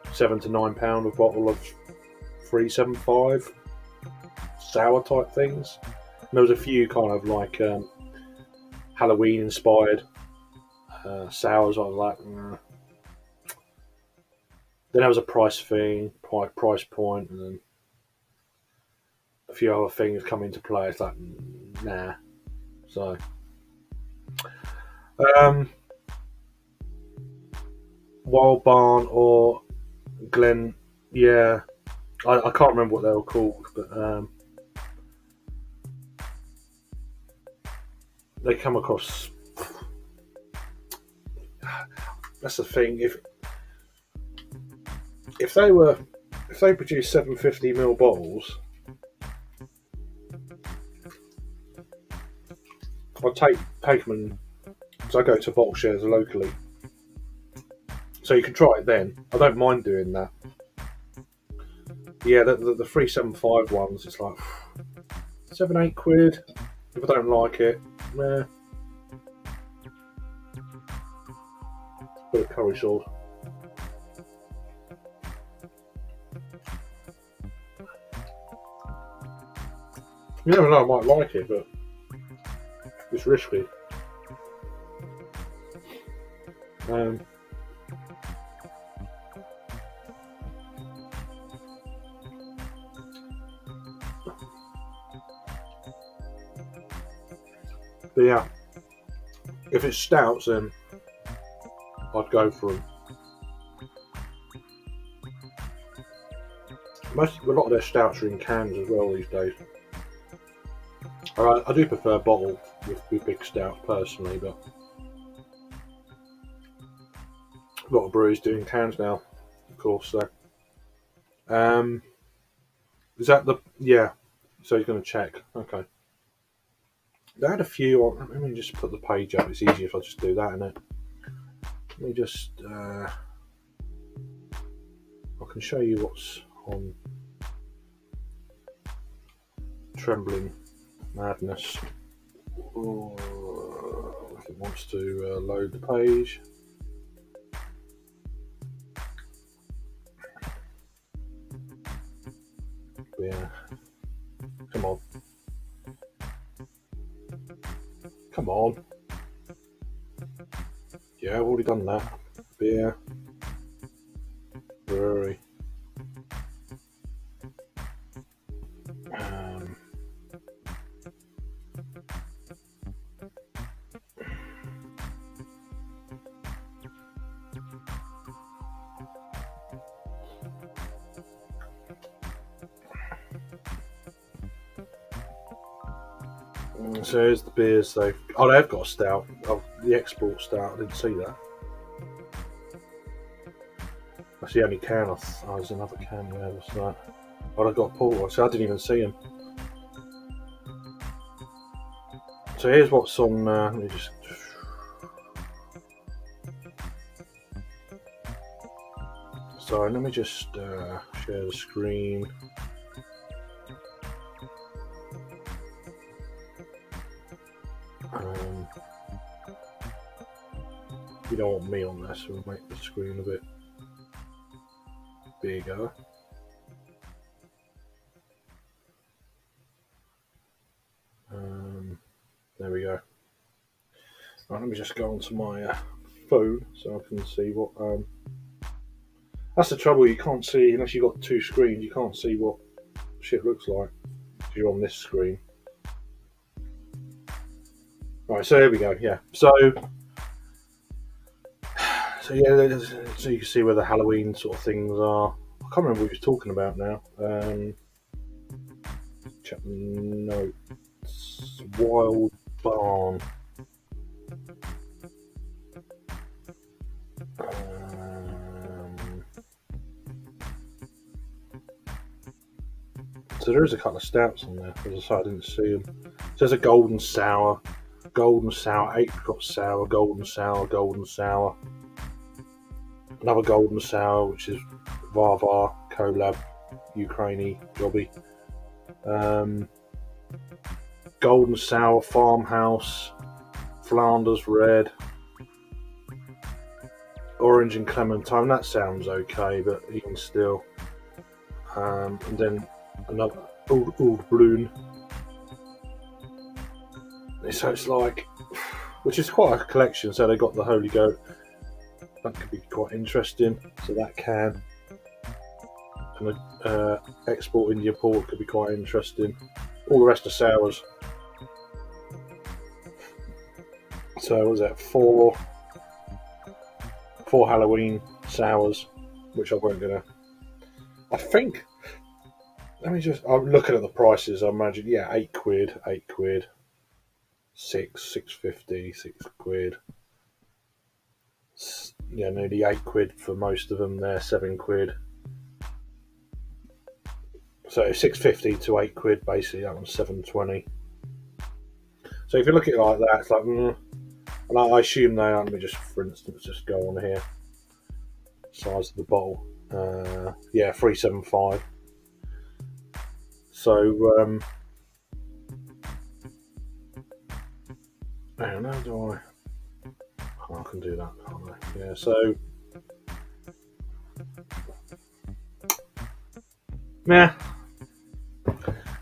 £7 to £9 a bottle of 375 sour type things. And there was a few kind of like Halloween inspired sours. I was like, Then there was a price thing, price point, and then a few other things come into play. It's like, nah. So, Wild Barn or Glen, yeah, I can't remember what they were called, but they come across. That's the thing. If they produce 750ml bottles, I'll take them and so I go to bottle shares locally. So you can try it then. I don't mind doing that. Yeah, the 375 ones, it's like £7-8 if I don't like it. Meh. Bit of curry sauce. You never know, I might like it, but it's risky. But yeah, if it's stouts, then I'd go for them. A lot of their stouts are in cans as well these days. I do prefer bottle with big stouts personally, but a lot of breweries doing cans now, of course. So, is that the So he's going to check. Okay. They had a few on. Let me just put the page up. It's easier if I just do that, isn't it? Let me just. I can show you what's on Trembling Madness. If it wants to load the page. Yeah. Come on. Come on. Yeah, I've already done that. Beer. Brewery. So here's the beers they've got a stout. Oh, the export stout, I didn't see that. That's the only can there's another can there, what's that? Oh, I got a porter, so I didn't even see him. So here's what's on, let me just... Sorry, let me just share the screen. You don't want me on this, so we'll make the screen a bit bigger. There we go. Right, let me just go onto my phone so I can see what. That's the trouble. You can't see unless you've got 2 screens. You can't see what shit looks like if you're on this screen. Right, so there we go. Yeah. So yeah, so you can see where the Halloween sort of things are. I can't remember what he was talking about now. Check the notes. Wild Barn. So there is a couple of stouts on there. As I say, I didn't see them. So there's a golden sour, apricot sour, golden sour, another golden sour, which is Varvar Collab, Ukraini Jobby. Golden sour farmhouse, Flanders red, orange and clementine. That sounds okay, but even still. And then another old balloon. So it's like, which is quite a collection. So they got the Holy Goat. That could be quite interesting. So that can. And the export India port could be quite interesting. All the rest are sours. So what was that? Four Halloween sours, which I won't gonna. I think. Let me just. I'm looking at the prices. I imagine, yeah, £8, £8, £6.50, £6. Yeah, nearly £8 for most of them. They're £7. So £6.50 to £8, basically. That one's £7.20. So if you look at it like that, it's like, and I assume they are. Let me just, for instance, just go on here. Size of the bottle. Yeah, 375. So, hang on, how do I? Oh, I can do that, can't I? Yeah, so. Yeah.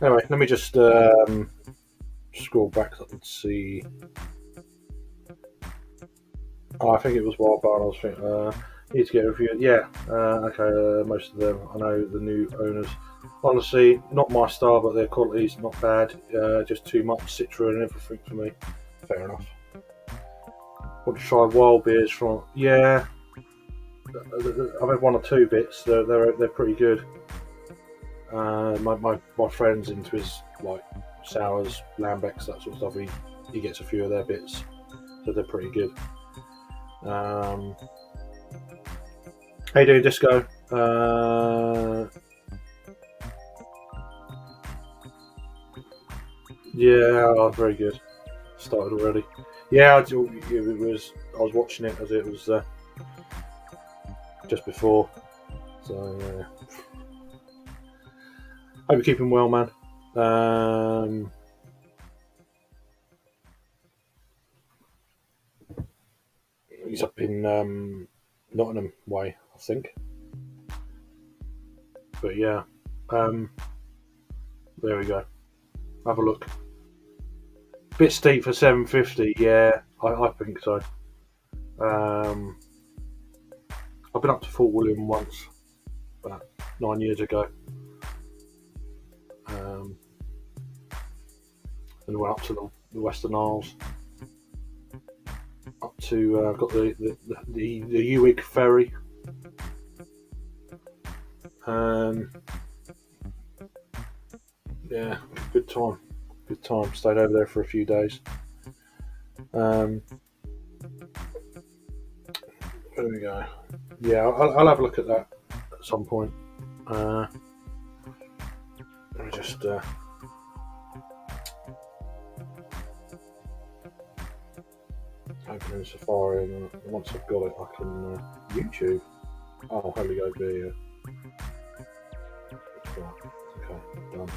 Anyway, let me just scroll back so I can see. Oh, I think it was Wild Barn. I was thinking, need to get reviewed. Yeah, okay, most of them. I know the new owners. Honestly, not my style, but their quality's not bad. Just too much Citra and everything for me. Fair enough. Want to try wild beers from? Yeah, I've had one or two bits. They're pretty good. My friend's into his like sours, lambics, that sort of stuff. He gets a few of their bits, so they're pretty good. How you doing, Disco? Yeah, very good. Started already. Yeah, it was. I was watching it as it was just before. So yeah. Hope you're keeping well, man. He's up in Nottingham way, I think. But yeah, there we go. Have a look. Bit steep for 750. Yeah, I think so. I've been up to Fort William once, about 9 years ago. And went up to the Western Isles. Up to got the Uig ferry. Yeah, good time. Good time. Stayed over there for a few days. There we go. Yeah, I'll have a look at that at some point. Let me just. Open Safari, and once I've got it, I can YouTube. Oh, Holy Go Beer. Okay, done.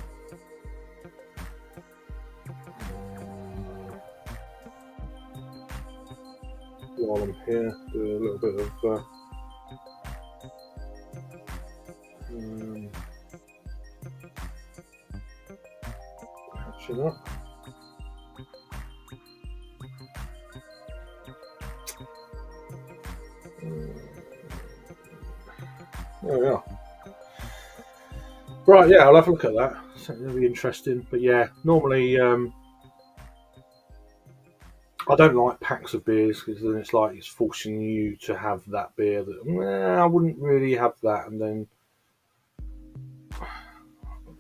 While I'm here, do a little bit of catching up. There we are. Right, yeah, I'll have a look at that. It'll be interesting. But yeah, normally I don't like packs of beers because then it's like it's forcing you to have that beer that I wouldn't really have that, and then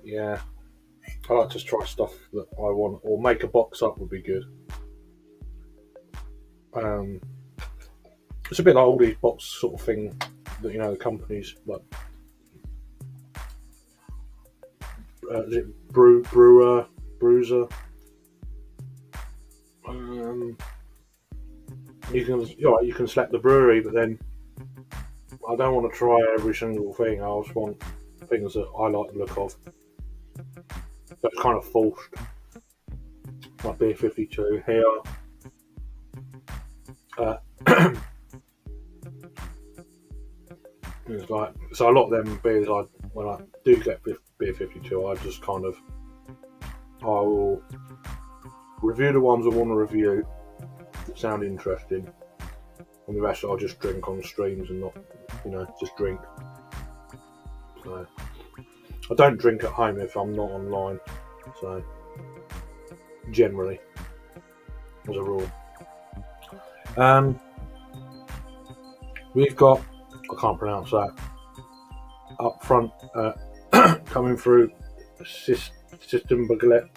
yeah, I like to try stuff that I want, or make a box up would be good. It's a bit like all these box sort of thing that the companies like is it Bruiser? You can select the brewery, but then I don't want to try every single thing. I just want things that I like the look of. That's kind of forced. Like Beer 52 here. It's like, so a lot of them beers, when I do get Beer 52, I just kind of, I will review the ones I want to review that sound interesting, and the rest I'll just drink on streams and not, just drink. So I don't drink at home if I'm not online. So generally, as a rule, we've got, I can't pronounce that, up front, coming through System Baguette.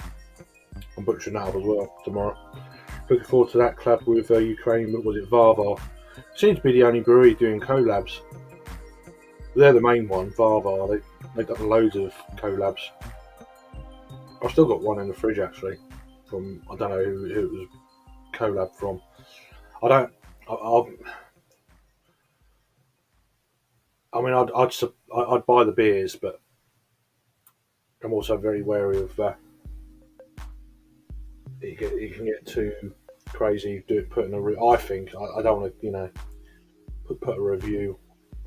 I'm butchering that up as well tomorrow. Looking forward to that collab with Ukraine. What was it, Varvar? Seems to be the only brewery doing collabs. They're the main one, Varvar. They've got loads of collabs. I've still got one in the fridge actually. From, I don't know who it was collab from. I'd buy the beers, but I'm also very wary of you can get too crazy putting a. I think I don't want to put a review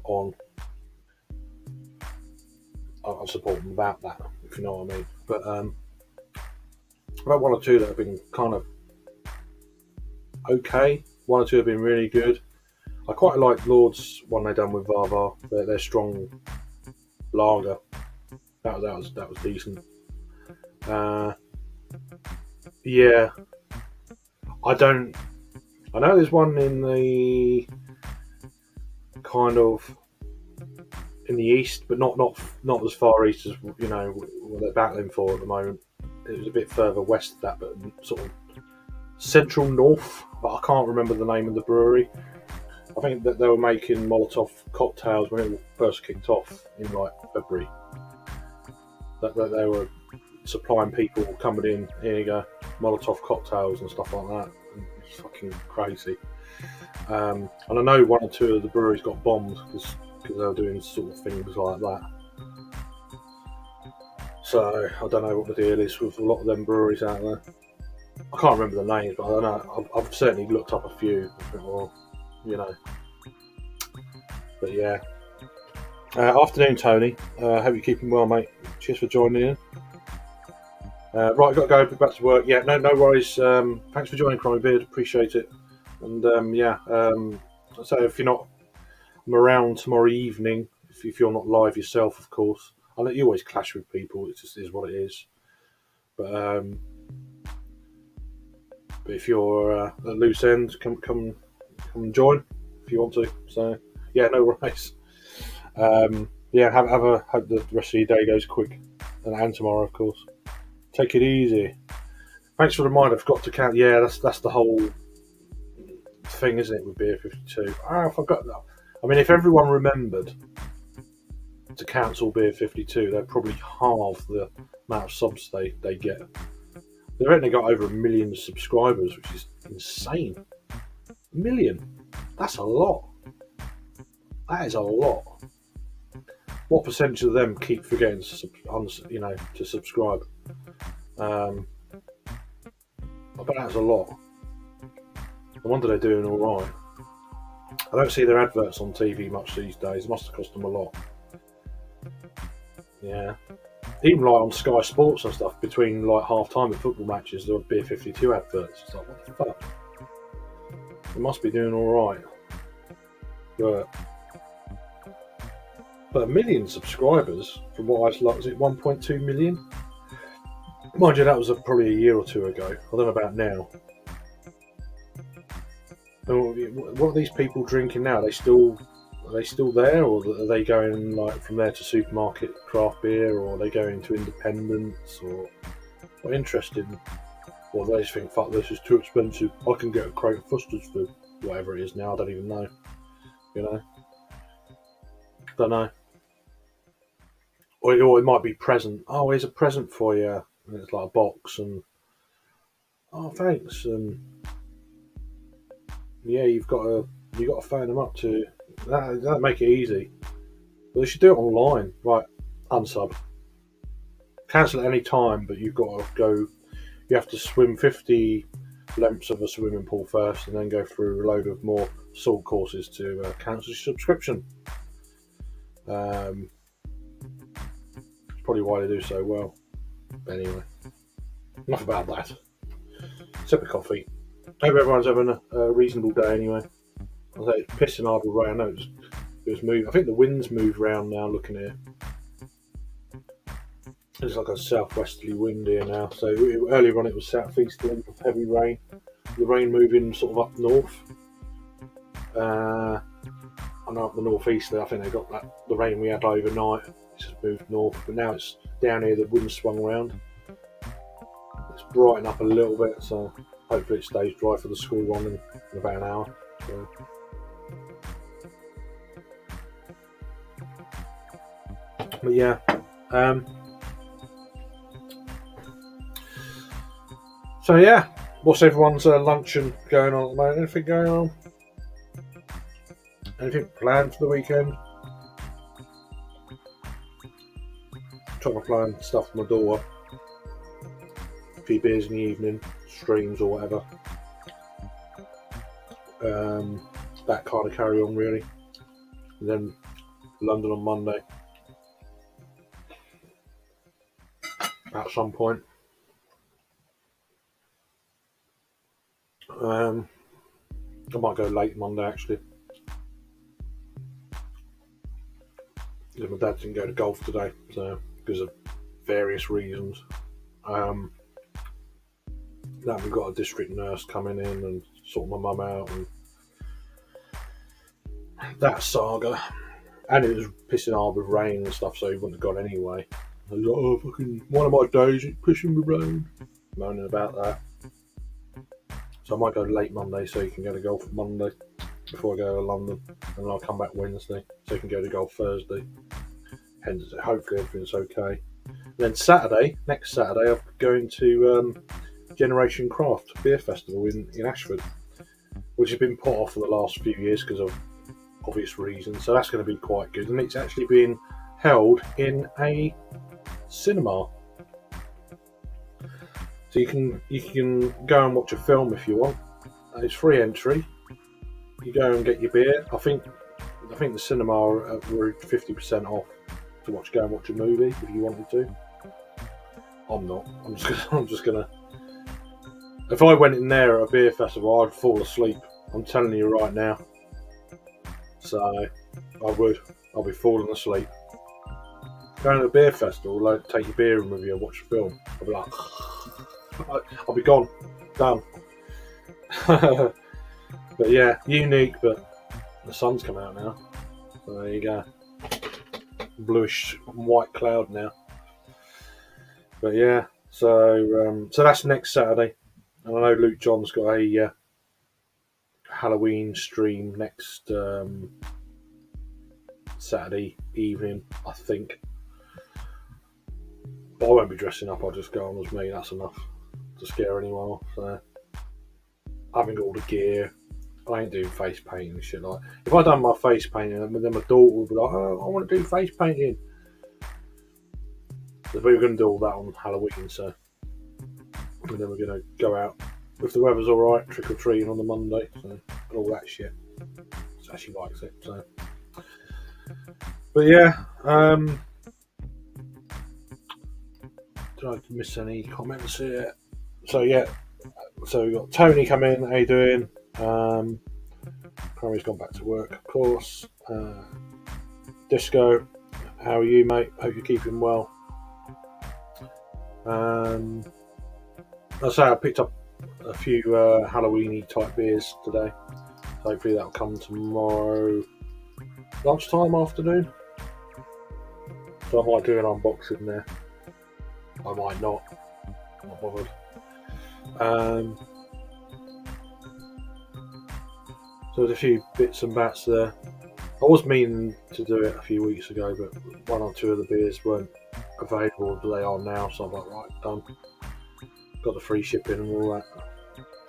on. I'll support them about that, if you know what I mean. But I've had one or two that have been kind of okay. One or two have been really good. I quite like Lord's one they done with Varvar. Their strong lager. That was decent. Yeah. I know there's one in the kind of in the east, but not as far east as what they're battling for at the moment. It was a bit further west of that, but sort of central north. But I can't remember the name of the brewery. I think that they were making Molotov cocktails when it first kicked off in like February. That they were supplying people coming in, here you go, Molotov cocktails and stuff like that. And it's fucking crazy. And I know one or two of the breweries got bombed because they were doing sort of things like that. So I don't know what the deal is with a lot of them breweries out there. I can't remember the names, but I don't know. I've certainly looked up a few. But yeah. Afternoon, Tony. Hope you're keeping well, mate. Cheers for joining in. Right, got to go back to work. Yeah, no worries. Thanks for joining, Crummy Beard. Appreciate it. And so if you're not, I'm around tomorrow evening. If you're not live yourself, of course. I know you always clash with people. It just is what it is. But if you're at loose end, come join if you want to. So yeah, no worries. Hope the rest of your day goes quick, and tomorrow, of course. Take it easy. Thanks for the reminder. I forgot to count. Yeah, that's the whole thing, isn't it, with Beer 52? I forgot that. I mean, if everyone remembered to cancel Beer 52, they'd probably halve the amount of subs they get. They've only got over 1 million subscribers, which is insane. 1 million. That's a lot. That is a lot. What percentage of them keep forgetting to subscribe? I bet that's a lot. No wonder they're doing all right. I don't see their adverts on TV much these days. It must have cost them a lot. Yeah. Even like on Sky Sports and stuff, between like half time at football matches, there were Beer 52 adverts. It's like, what the fuck? They must be doing all right. But 1 million subscribers, from what I was it 1.2 million? Mind you, that was probably a year or two ago. I don't know about now. What are these people drinking now? Are they still there, or are they going like from there to supermarket craft beer, or are they going to independents, or what? Interesting. Or they just think, fuck, this is too expensive. I can get a crate of Foster's for whatever it is now. I don't even know. Don't know. or it might be present. Oh, here's a present for you, and it's like a box, and oh, thanks, and yeah, you got to phone them up to that make it easy. But they should do it online, right? Unsub, cancel at any time, but you've got to go. You have to swim 50 lengths of a swimming pool first, and then go through a load of more salt courses to cancel your subscription. Probably why they do so well. But anyway, enough about that. Sip of coffee. Hope everyone's having a reasonable day anyway. I say it's pissing hard with rain. I know it was moving. I think the wind's moved round now. Looking here, it's like a southwesterly wind here now. So earlier on it was southeasterly with heavy rain. The rain moving sort of up north. I know up the northeast there, I think they got the rain we had overnight. It's just moved north, but now it's down here. The wind swung around. It's brightened up a little bit, so hopefully it stays dry for the school run in about an hour. But yeah, so yeah, what's everyone's luncheon going on at the moment? Anything going on? Anything planned for the weekend? Trying to plan stuff for my daughter. A few beers in the evening, streams or whatever. That kind of carry on really. And then London on Monday. At some point. I might go late Monday actually. Because my dad didn't go to golf today, so because of various reasons. Now we've got a district nurse coming in and sort my mum out, and that saga. And it was pissing hard with rain and stuff, so he wouldn't have gone anyway. I was like, oh, fucking one of my days it's pissing with rain. Moaning about that. So I might go late Monday so you can go to golf Monday before I go to London, and then I'll come back Wednesday so you can go to golf Thursday. Hence, hopefully everything's okay. And then next Saturday, I'm going to Generation Craft Beer Festival in Ashford, which has been put off for the last few years because of obvious reasons. So that's going to be quite good, and it's actually being held in a cinema. So you can go and watch a film if you want. It's free entry. You go and get your beer. I think the cinema are 50% off to go and watch a movie if you wanted to. I'm not. I'm just gonna. If I went in there at a beer festival, I'd fall asleep. I'm telling you right now. So I would. I'll be falling asleep. Going to a beer festival, like take your beer in with you and watch a film. I'll be like, I'll be gone, done. But yeah, unique. But the sun's come out now. So there you go. Bluish white cloud now. But yeah, so that's next Saturday, and I know Luke John's got a Halloween stream next Saturday evening, I think. But I won't be dressing up. I'll just go on as me. That's enough to scare anyone off. So I haven't got all the gear. I ain't doing face painting and shit like. If I done my face painting, then my daughter would be like, "Oh, I want to do face painting." So we were going to do all that on Halloween, so and then we're going to go out if the weather's all right, trick or treating on the Monday, so and all that shit. So she likes it. So, but yeah, did I miss any comments here? So yeah, so we got Tony come in. How you doing? Chloe's gone back to work, of course. Disco, how are you, mate? Hope you're keeping well. I say I picked up a few Halloweeny type beers today. So hopefully that'll come tomorrow lunchtime, afternoon. So I might do an unboxing there. I might not. I'm not bothered. So there's a few bits and bats there. I was meaning to do it a few weeks ago, but one or two of the beers weren't available as they are now, so I'm like, right, done. Got the free shipping and all that.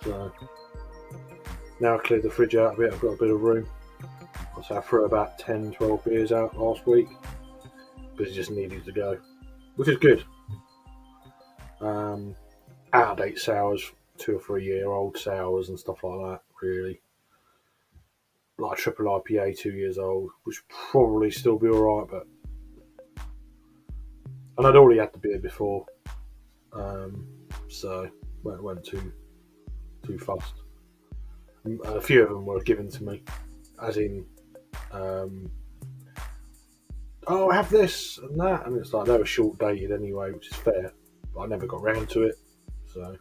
So now I cleared the fridge out a bit, I've got a bit of room. So I threw about 10, 12 beers out last week, but it just needed to go, which is good. Out of date sours, 2 or 3 year old sours and stuff like that, really. Like a triple IPA 2 years old, which probably still be alright, but. And I'd already had the beer before, so it weren't too fussed. A few of them were given to me, as in, oh, have this and that, and it's like they were short dated anyway, which is fair, but I never got round to it. So,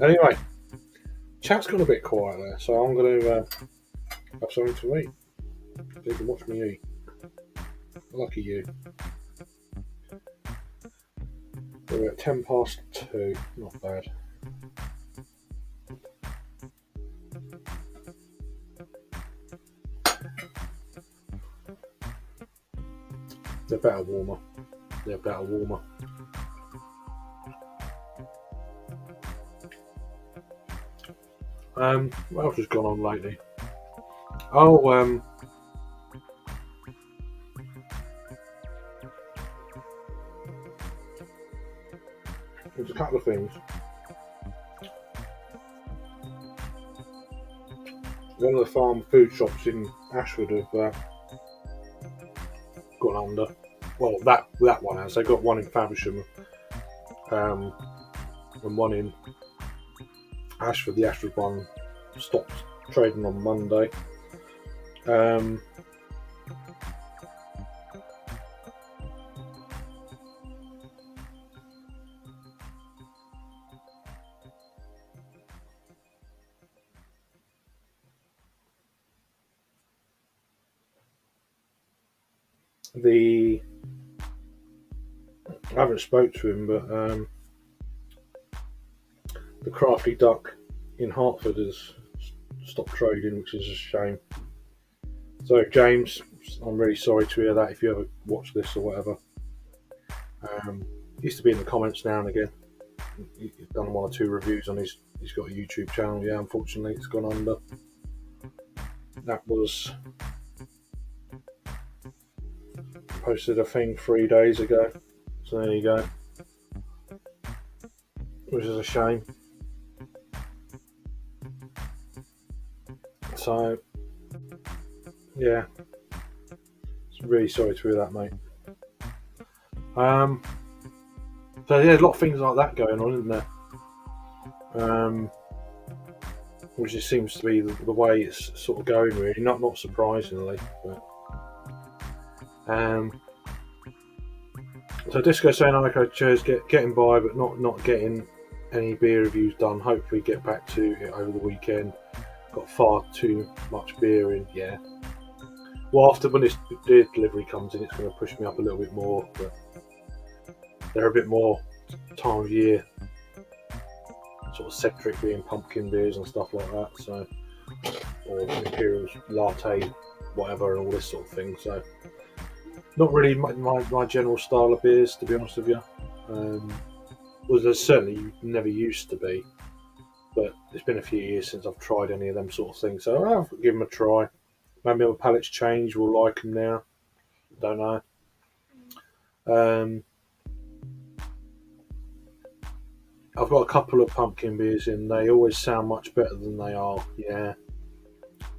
anyway, chat's gone a bit quiet there, so I'm going to have something to eat. So you can watch me eat. Lucky you. We're at 2:10, not bad. They're better warmer. What else has gone on lately? Oh, there's a couple of things. One of the farm food shops in Ashford have gone under. Well, that one has. They got one in Faversham, and one in Ashford. The Ashford one stopped trading on Monday. I haven't spoke to him, but the Crafty Duck in Hertford has stopped trading, which is a shame. So, James, I'm really sorry to hear that if you ever watch this or whatever. Used to be in the comments now and again. He's done 1 or 2 reviews on he's got a YouTube channel. Yeah, unfortunately, it's gone under. That was posted a thing 3 days ago. So there you go. Which is a shame. So, yeah. Really sorry to hear that, mate. So yeah, a lot of things like that going on, isn't there? Which just seems to be the way it's sort of going, really. Not surprisingly, but so Disco saying Ico Chairs getting by, but not getting any beer reviews done. Hopefully, get back to it over the weekend. Got far too much beer in, yeah. Well, after when this beer delivery comes in, it's going to push me up a little bit more. But they're a bit more time of year, sort of Cedric being pumpkin beers and stuff like that. So, or Imperial latte, whatever, and all this sort of thing. So, not really my general style of beers, to be honest with you. Well, there's certainly never used to be, but it's been a few years since I've tried any of them sort of things. So I'll give them a try. Maybe my palate's changed. We'll like them now. Don't know. I've got a couple of pumpkin beers in. They always sound much better than they are. Yeah,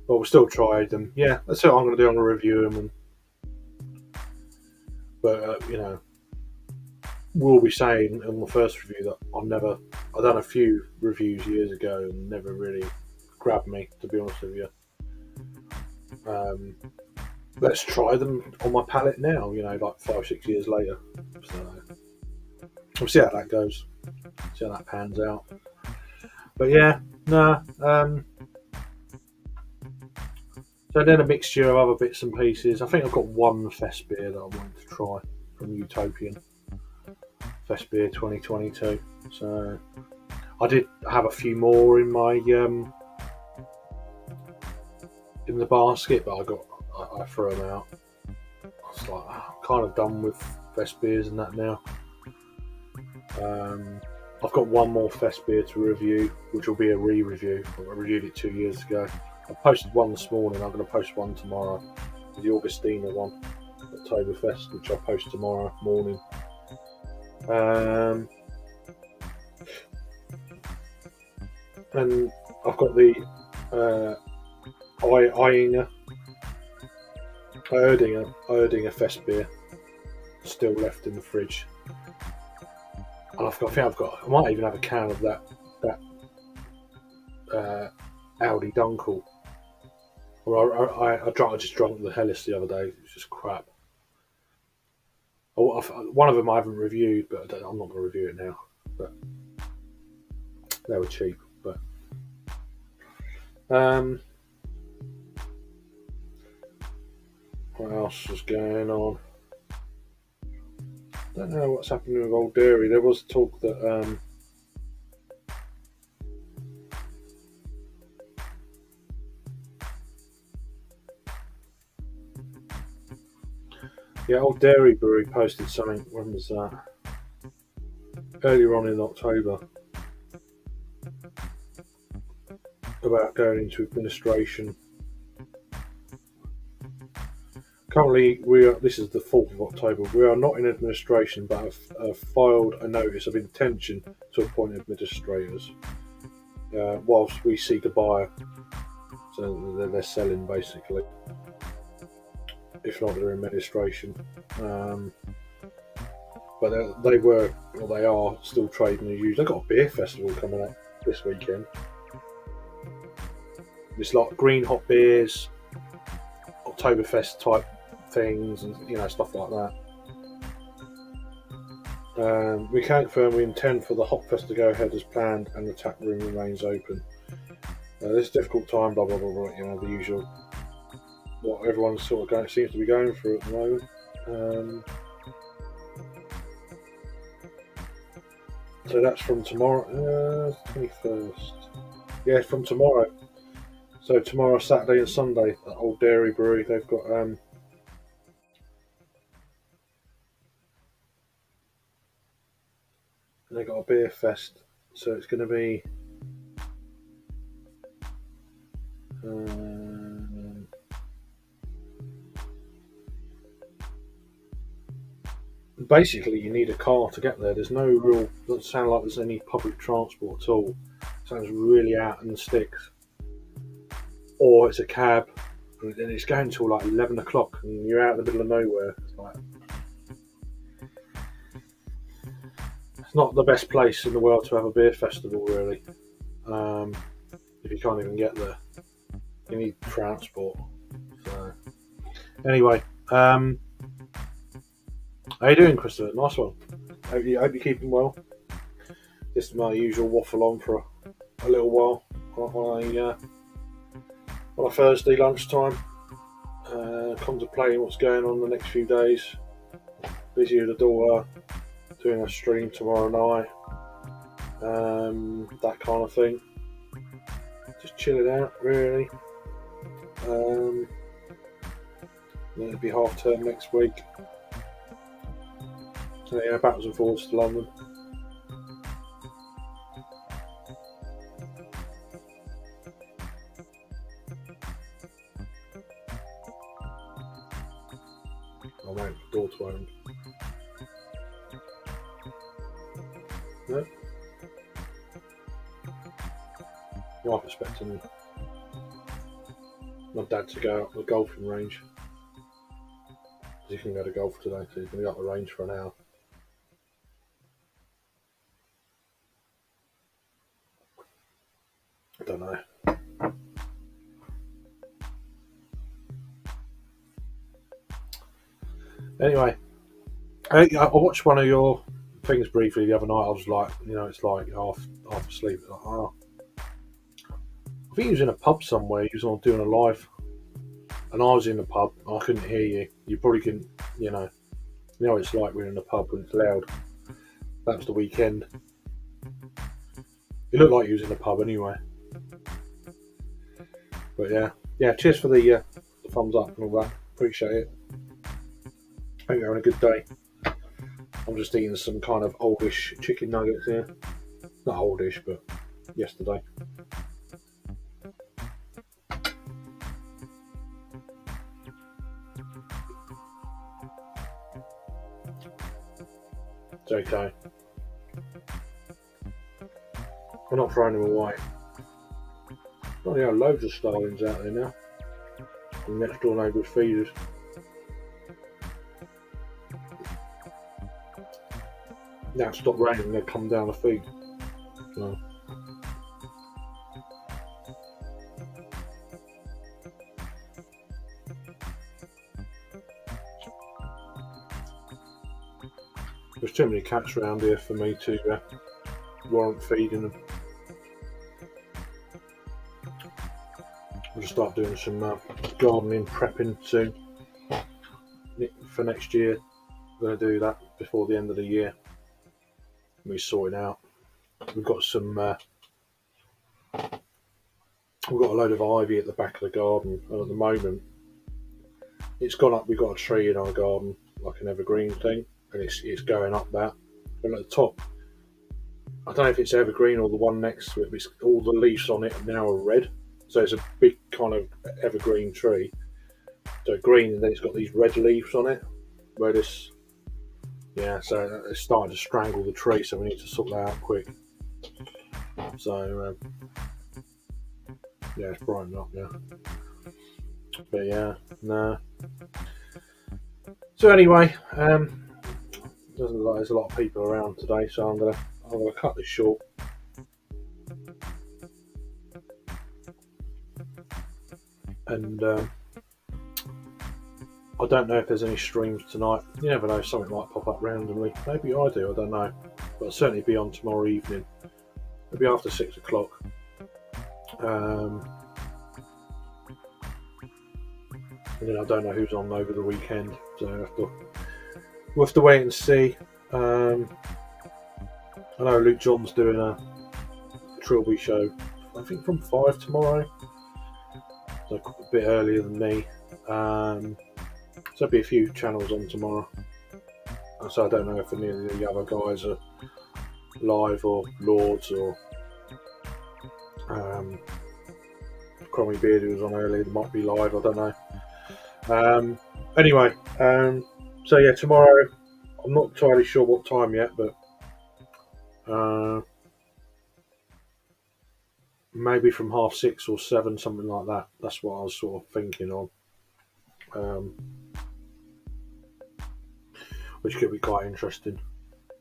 but we'll still try them. Yeah, that's what I'm going to do. I'm going to review them. But we'll be saying in the first review that I've done a few reviews years ago and never really grabbed me, to be honest with you. Let's try them on my palate now, like 5-6 years later. So we'll see how that goes, see how that pans out. But yeah, no. So then a mixture of other bits and pieces. I think I've got one Fest beer that I wanted to try from Utopian. Fest beer 2022. So I did have a few more in my in the basket, but I threw them out. I was like, I'm kind of done with fest beers and that now. I've got one more fest beer to review, which will be a re-review. I reviewed it 2 years ago. I posted one this morning. I'm going to post one tomorrow. The Augustina one, Oktoberfest, which I'll post tomorrow morning. And I've got the Erdinger Fest beer still left in the fridge. And I might even have a can of that Audi Dunkel. I just drank the Helles the other day. It was just crap. One of them I haven't reviewed, but I'm not going to review it now. But they were cheap. But what else was going on? I don't know what's happening with Old Dairy. There was talk that Old Dairy Brewery posted something. When was that? Earlier on in October, about going into administration. Currently, this is the 4th of October. We are not in administration, but have filed a notice of intention to appoint administrators whilst we seek a buyer. So they're selling basically. If not, they're in administration. But they are still trading as usual. They've got a beer festival coming up this weekend. It's like green hot beers, Oktoberfest type things, and stuff like that. We can confirm we intend for the hop fest to go ahead as planned, and the tap room remains open. This difficult time, blah blah blah blah. The usual. What everyone seems to be going through at the moment. So that's from tomorrow, 21st. Yeah, from tomorrow. So tomorrow, Saturday and Sunday at Old Dairy Brewery, they've got a beer fest. So it's going to be basically you need a car to get there. There's no real. Doesn't sound like there's any public transport at all. Sounds really out in the sticks. Or it's a cab, and it's going till like 11 o'clock, and you're out in the middle of nowhere. It's not the best place in the world to have a beer festival, really. If you can't even get there, you need transport. So, anyway, how you doing, Christopher? Nice one. Hope you're keeping well. This is my usual waffle on for a little while on a Thursday lunchtime, contemplating what's going on the next few days. Busy with the daughter, doing a stream tomorrow night, that kind of thing. Just chilling out, really. It'll be half term next week. So yeah, backwards and forwards to London. I'm waiting for the door to open. No? I'm expecting my dad to go out to the golfing range. He can go to golf today, so he's going to go up the range for an hour. I don't know. Anyway, I watched one of your things briefly the other night. I was like, it's like half asleep. Like, oh. I think he was in a pub somewhere. He was on doing a live, and I was in the pub. I couldn't hear you. You probably couldn't. You know what it's like when you're in a pub when it's loud. That was the weekend. It looked like he was in the pub anyway. But yeah. Cheers for the thumbs up and all that. Appreciate it. Hope you're having a good day. I'm just eating some kind of oldish chicken nuggets here. Not oldish, but yesterday. It's okay. We're not throwing them away. Oh yeah, loads of starlings out there now. And next door neighbours feeders. Now it's stopped raining, they'll come down the feed. So. There's too many cats around here for me to warrant feeding them. We'll just start doing some gardening prepping soon for next year. We're going to do that before the end of the year. We sort it out. We've got some. We've got a load of ivy at the back of the garden, and at the moment, it's gone up. We've got a tree in our garden, like an evergreen thing, and it's going up that. And at the top, I don't know if it's evergreen or the one next to it, but all the leaves on it now are red. So it's a big kind of evergreen tree. So green, and then it's got these red leaves on it. Where this, yeah, so it's starting to strangle the tree, so we need to sort that out quick. So, yeah, it's brightened up now. But yeah, no. So anyway, doesn't look like there's a lot of people around today, so I'm gonna cut this short. And I don't know if there's any streams tonight. You never know, something might pop up randomly. Maybe I do, I don't know. But I'll certainly be on tomorrow evening. It'll be after 6 o'clock. And then I don't know who's on over the weekend, so we'll have to wait and see. I know Luke John's doing a Trilby show, I think from 5 tomorrow, so a bit earlier than me. So there'll be a few channels on tomorrow. So I don't know if any of the other guys are live, or Lords, or Crommy Beard, who was on earlier, they might be live, I don't know. Anyway, so yeah, tomorrow, I'm not entirely sure what time yet, but maybe from 6:30 or 7, something like that. That's what I was sort of thinking of. Which could be quite interesting.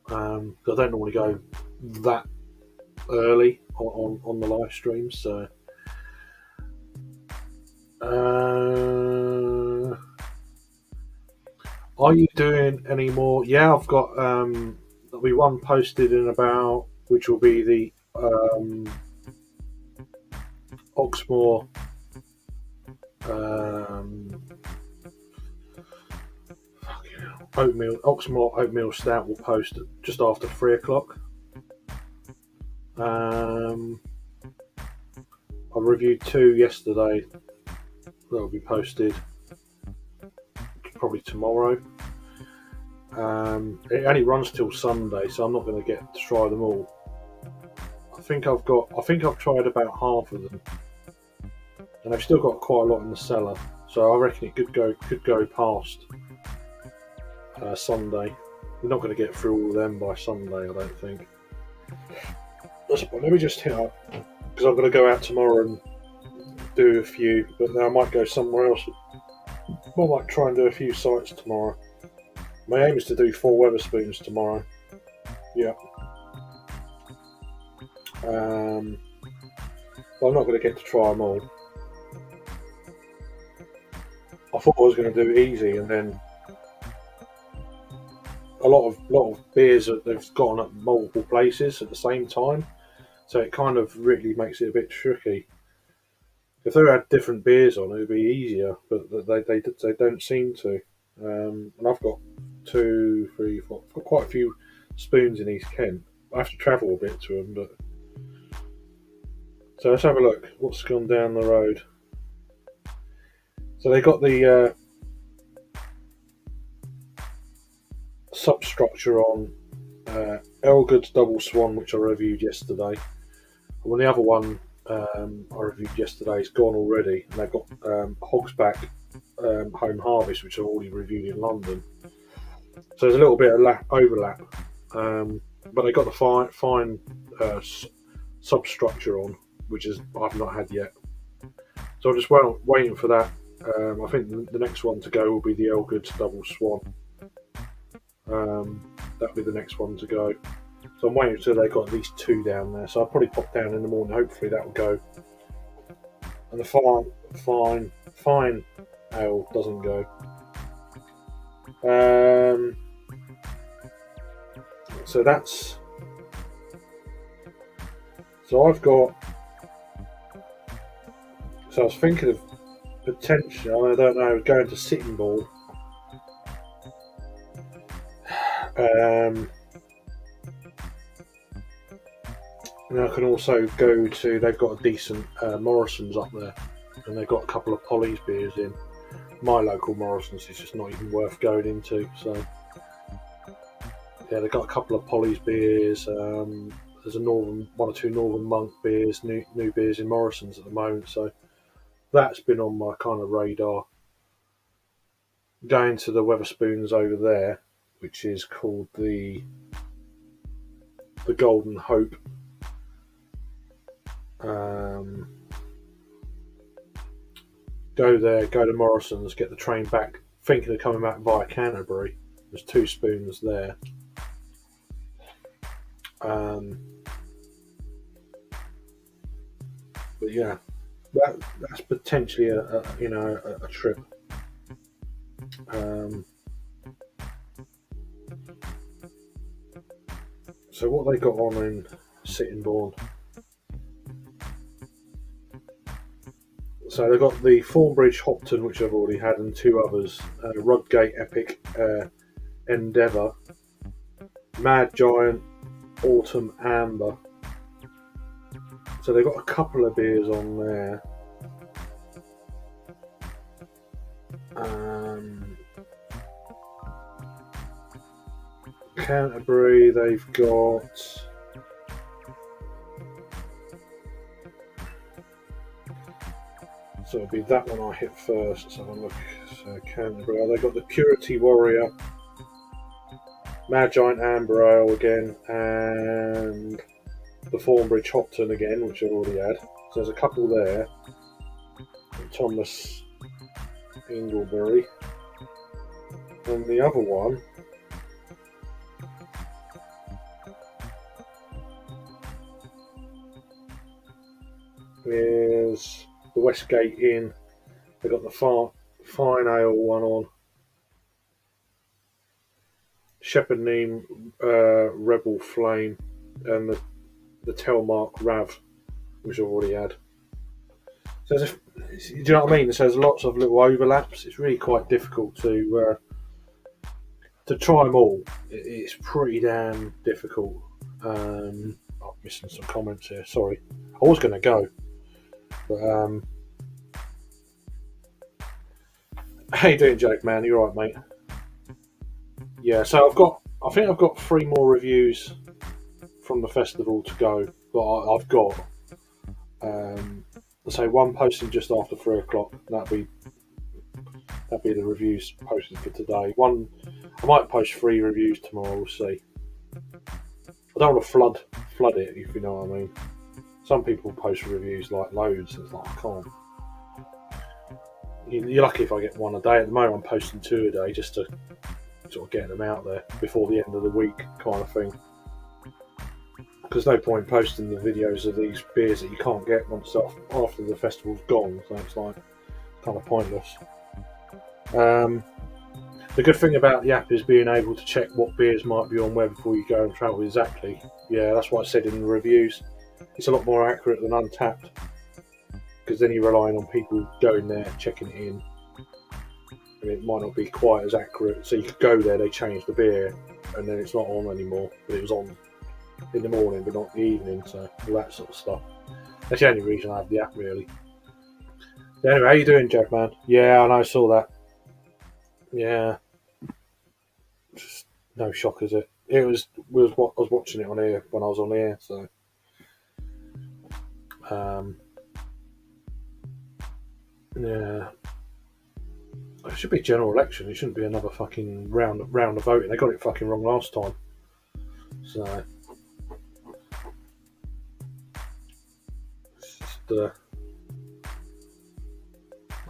I don't normally go that early on the live stream, so are you doing any more? Yeah, I've got there'll be one posted in about, which will be the Oxmoor Oxmoor oatmeal stout will post just after 3 o'clock. I reviewed 2 yesterday. That'll be posted probably tomorrow. It only runs till Sunday, so I'm not going to get to try them all. I think I've tried about half of them, and I've still got quite a lot in the cellar. So I reckon it could go past Sunday. We're not going to get through all of them by Sunday, I don't think. Let me just hit up, because I'm going to go out tomorrow and do a few, but then I might go somewhere else. I might try and do a few sites tomorrow. My aim is to do 4 Wetherspoons tomorrow. Yeah. But I'm not going to get to try them all. I thought I was going to do easy, and then a lot of beers that they've gone at multiple places at the same time, so it kind of really makes it a bit tricky. If they had different beers on, it would be easier, but they don't seem to. And I've got 2, 3, 4. I've got quite a few spoons in East Kent. I have to travel a bit to them, but so let's have a look. What's gone down the road? So they got the substructure on Elgood's Double Swan, which I reviewed yesterday. Well, the other one I reviewed yesterday is gone already, and they've got Hogsback Home Harvest, which I've already reviewed in London. So there's a little bit of overlap, but they got the fine substructure on, which is I've not had yet. So I'm just waiting for that. I think the next one to go will be the Elgood's Double Swan. That'll be the next one to go. So I'm waiting until they've got at least 2 down there. So I'll probably pop down in the morning. Hopefully that will go. And the fine ale doesn't go. So that's. So I've got. So I was thinking of potentially. I don't know. Going to Sitting Bull. And I can also go to. They've got a decent Morrison's up there, and they've got a couple of Polly's beers in. My local Morrison's is just not even worth going into. So yeah, they've got a couple of Polly's beers. There's one or two Northern Monk beers, new beers in Morrison's at the moment. So that's been on my kind of radar. Going to the Wetherspoons over there, which is called the Golden Hope. Go there, go to Morrison's, get the train back. Thinking of coming back via Canterbury. There's 2 spoons there. But yeah, that's potentially a trip. So what they got on in Sittingbourne? So they've got the Thornbridge Hopton, which I've already had, and 2 others. Rudgate Epic Endeavour, Mad Giant Autumn Amber. So they've got a couple of beers on there. Canterbury, they've got. So it'll be that one I hit first. Let's have a look. So Canterbury, they've got the Purity Warrior, Mad Giant Amber Ale again, and the Thornbridge Hopton again, which I've already had. So there's a couple there. And Thomas Inglebury. And the other one is the Westgate Inn. They've got the fine ale one on. Shepherd Neame Rebel Flame, and the Telmark Rav, which I've already had. So do you know what I mean? So there's lots of little overlaps. It's really quite difficult to try them all. It's pretty damn difficult. I'm missing some comments here. Sorry, I was going to go, but how you doing, Jake? Man, you all right, mate? Yeah. So I think I've got 3 more reviews from the festival to go. But I've got. So one posting just after 3 o'clock. That'd be the reviews posted for today. One, I might post 3 reviews tomorrow. We'll see. I don't want to flood it, if you know what I mean. Some people post reviews like loads. It's like I can't. You're lucky if I get 1 a day. At the moment, I'm posting 2 a day just to sort of get them out there before the end of the week, kind of thing. There's no point posting the videos of these beers that you can't get once after the festival's gone, so it's like kind of pointless. The good thing about the app is being able to check what beers might be on where before you go and travel. Exactly. Yeah, that's what I said in the reviews. It's a lot more accurate than Untapped, because then you're relying on people going there, checking it in, and it might not be quite as accurate. So you could go there, they change the beer, and then it's not on anymore, but it was on in the morning but not in the evening, so all that sort of stuff. That's the only reason I have the app, really. Anyway, how you doing, Jack, man? Yeah, I know, I saw that. Yeah, just no shock, is it? It was what I was watching it on here when I was on here, so um, yeah. It should be a general election. It shouldn't be another fucking round of voting. They got it fucking wrong last time. So it's just,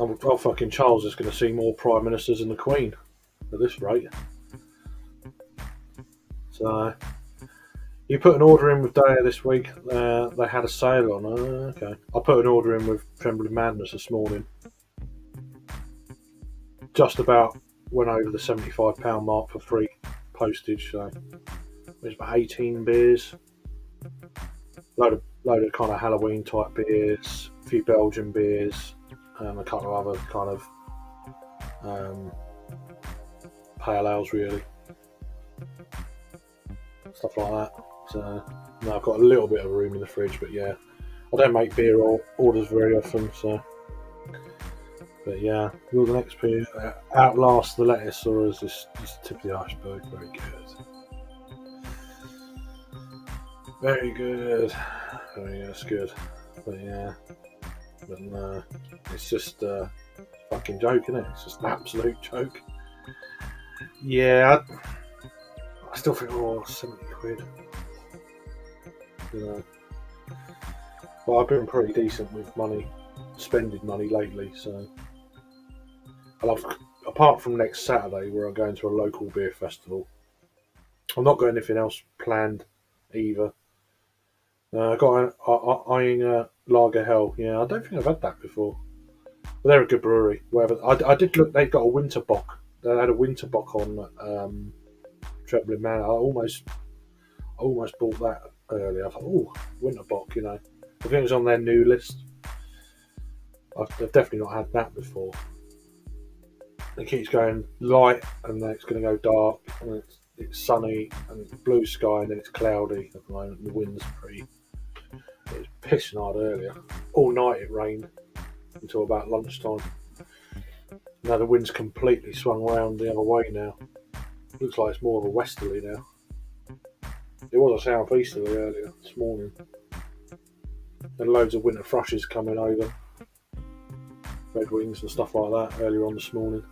oh, fucking Charles is going to see more prime ministers than the Queen at this rate. So you put an order in with Daya this week. They had a sale on. Okay, I put an order in with Trembling Madness this morning. Just about went over the £75 mark for free postage. So there's about 18 beers, load of kind of Halloween type beers, a few Belgian beers, and a couple of other kind of pale ales, really, stuff like that. So now I've got a little bit of room in the fridge, but yeah, I don't make beer orders very often, so. But yeah, will the next beer outlast the lettuce, or is this just the tip of the iceberg? Very good. Very good. Very good, that's good. But yeah, but no, it's just a fucking joke, isn't it? It's just an absolute joke. Yeah, I still think, oh, 70 quid. You know. Well, I've been pretty decent with money, spending money lately, so. Apart from next Saturday, where I'm going to a local beer festival, I'm not got anything else planned either. I got eyeing Lager Hell. Yeah, I don't think I've had that before. But they're a good brewery. Whatever. I did look. They've got a winter bock. They had a winter bock on Trembling Man. I almost bought that earlier. I thought, oh, winter bock. You know, I think it was on their new list. I've definitely not had that before. It keeps going light, and then it's going to go dark, and it's sunny, and it's blue sky, and then it's cloudy at the moment. The wind's pretty. It was pissing hard earlier. All night it rained until about lunchtime. Now the wind's completely swung around the other way now. Looks like it's more of a westerly now. It was a southeasterly earlier this morning. And loads of winter thrushes coming over. Red wings and stuff like that earlier on this morning.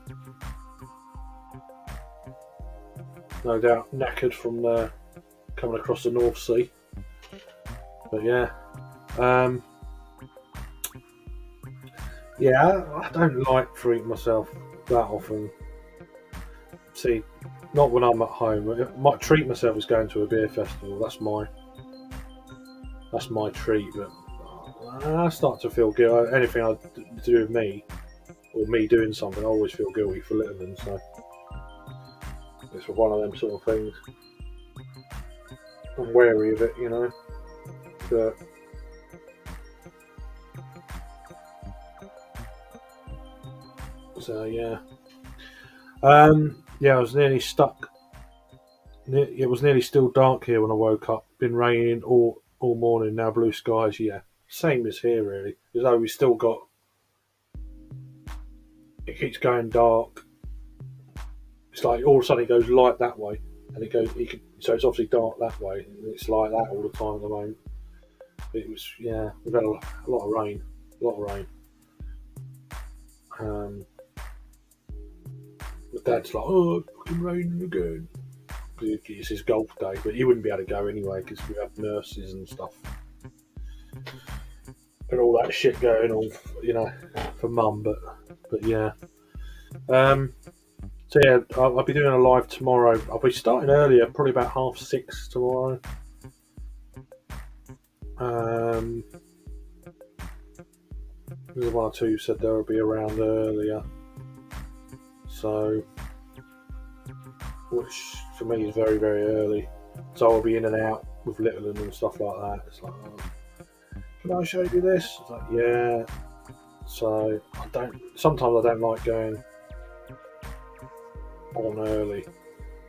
No doubt knackered from coming across the North Sea. But yeah. Yeah, I don't like treating myself that often. See, not when I'm at home. I might treat myself as going to a beer festival. That's my treat. But I start to feel guilty. Anything I do with me, or me doing something, I always feel guilty for littering. So it's one of them sort of things. I'm wary of it, you know. But so yeah, yeah. I was nearly stuck. It was nearly still dark here when I woke up. Been raining all morning. Now blue skies. Yeah, same as here really. As though we still got. It keeps going dark. It's like all of a sudden it goes light that way, and it goes. So it's obviously dark that way. And it's like that all the time at the moment. It was, yeah. We've had a lot of rain. My dad's like, oh, it's fucking raining again. It's his golf day, but he wouldn't be able to go anyway because we have nurses and stuff and all that shit going on, you know, for mum. But yeah. So yeah, I'll be doing a live tomorrow. I'll be starting earlier, probably about 6:30 tomorrow. There's one or two who said they'll be around earlier. So, which for me is very, very early. So I'll be in and out with Littleton and stuff like that. It's like, oh, can I show you this? It's like, yeah. So sometimes I don't like going on early.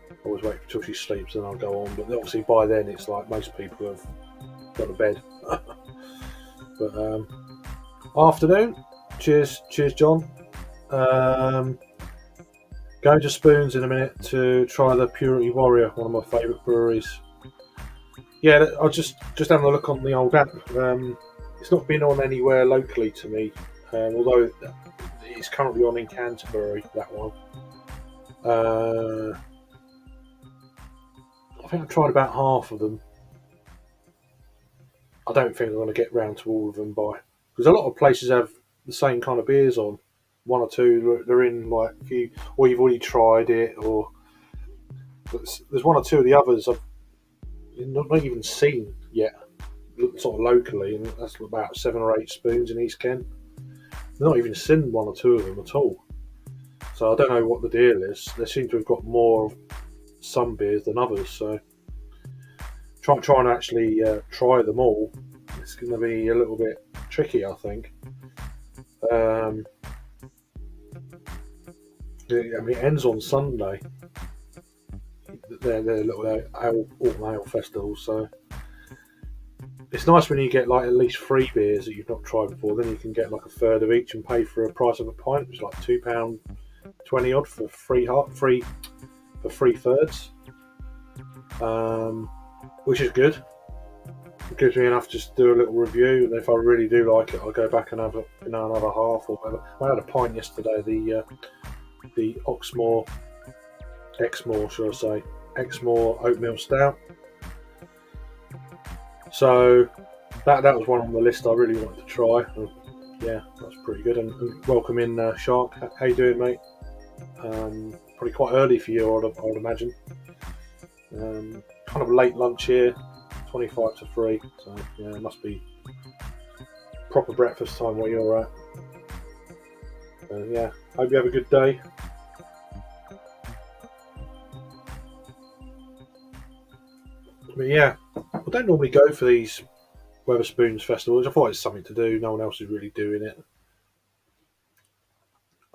I always wait until she sleeps and I'll go on. But obviously by then it's like most people have gone to bed. But afternoon, cheers, John. Go to Spoons in a minute to try the Purity Warrior, one of my favourite breweries. Yeah, I just having a look on the old app. It's not been on anywhere locally to me, although it's currently on in Canterbury. That one. I think I've tried about half of them. I don't think I'm going to get round to all of them because a lot of places have the same kind of beers on. One or two, they're in like a few, or you've already tried it, or there's one or two of the others I've not even seen yet, sort of locally, and that's about 7 or 8 Spoons in East Kent. I've not even seen one or two of them at all. So I don't know what the deal is. They seem to have got more of some beers than others. So trying to actually try them all, it's going to be a little bit tricky, I think. It ends on Sunday. They're little autumn ale festivals, so it's nice when you get like at least 3 beers that you've not tried before. Then you can get like a third of each and pay for a price of a pint, which is like £2.20 odd for three thirds, which is good. It gives me enough just to do a little review, and if I really do like it, I'll go back and have another half or whatever. I had a pint yesterday, the Exmoor, should I say, Exmoor Oatmeal Stout. So that was one on the list I really wanted to try. And yeah, that's pretty good. And welcome in, Shark. How you doing, mate? Probably quite early for you, I would imagine. Kind of late lunch here, 25 to 3. So yeah, it must be proper breakfast time where you're at. Yeah, hope you have a good day. But yeah, I don't normally go for these Wetherspoons festivals. I thought it's something to do. No one else is really doing it.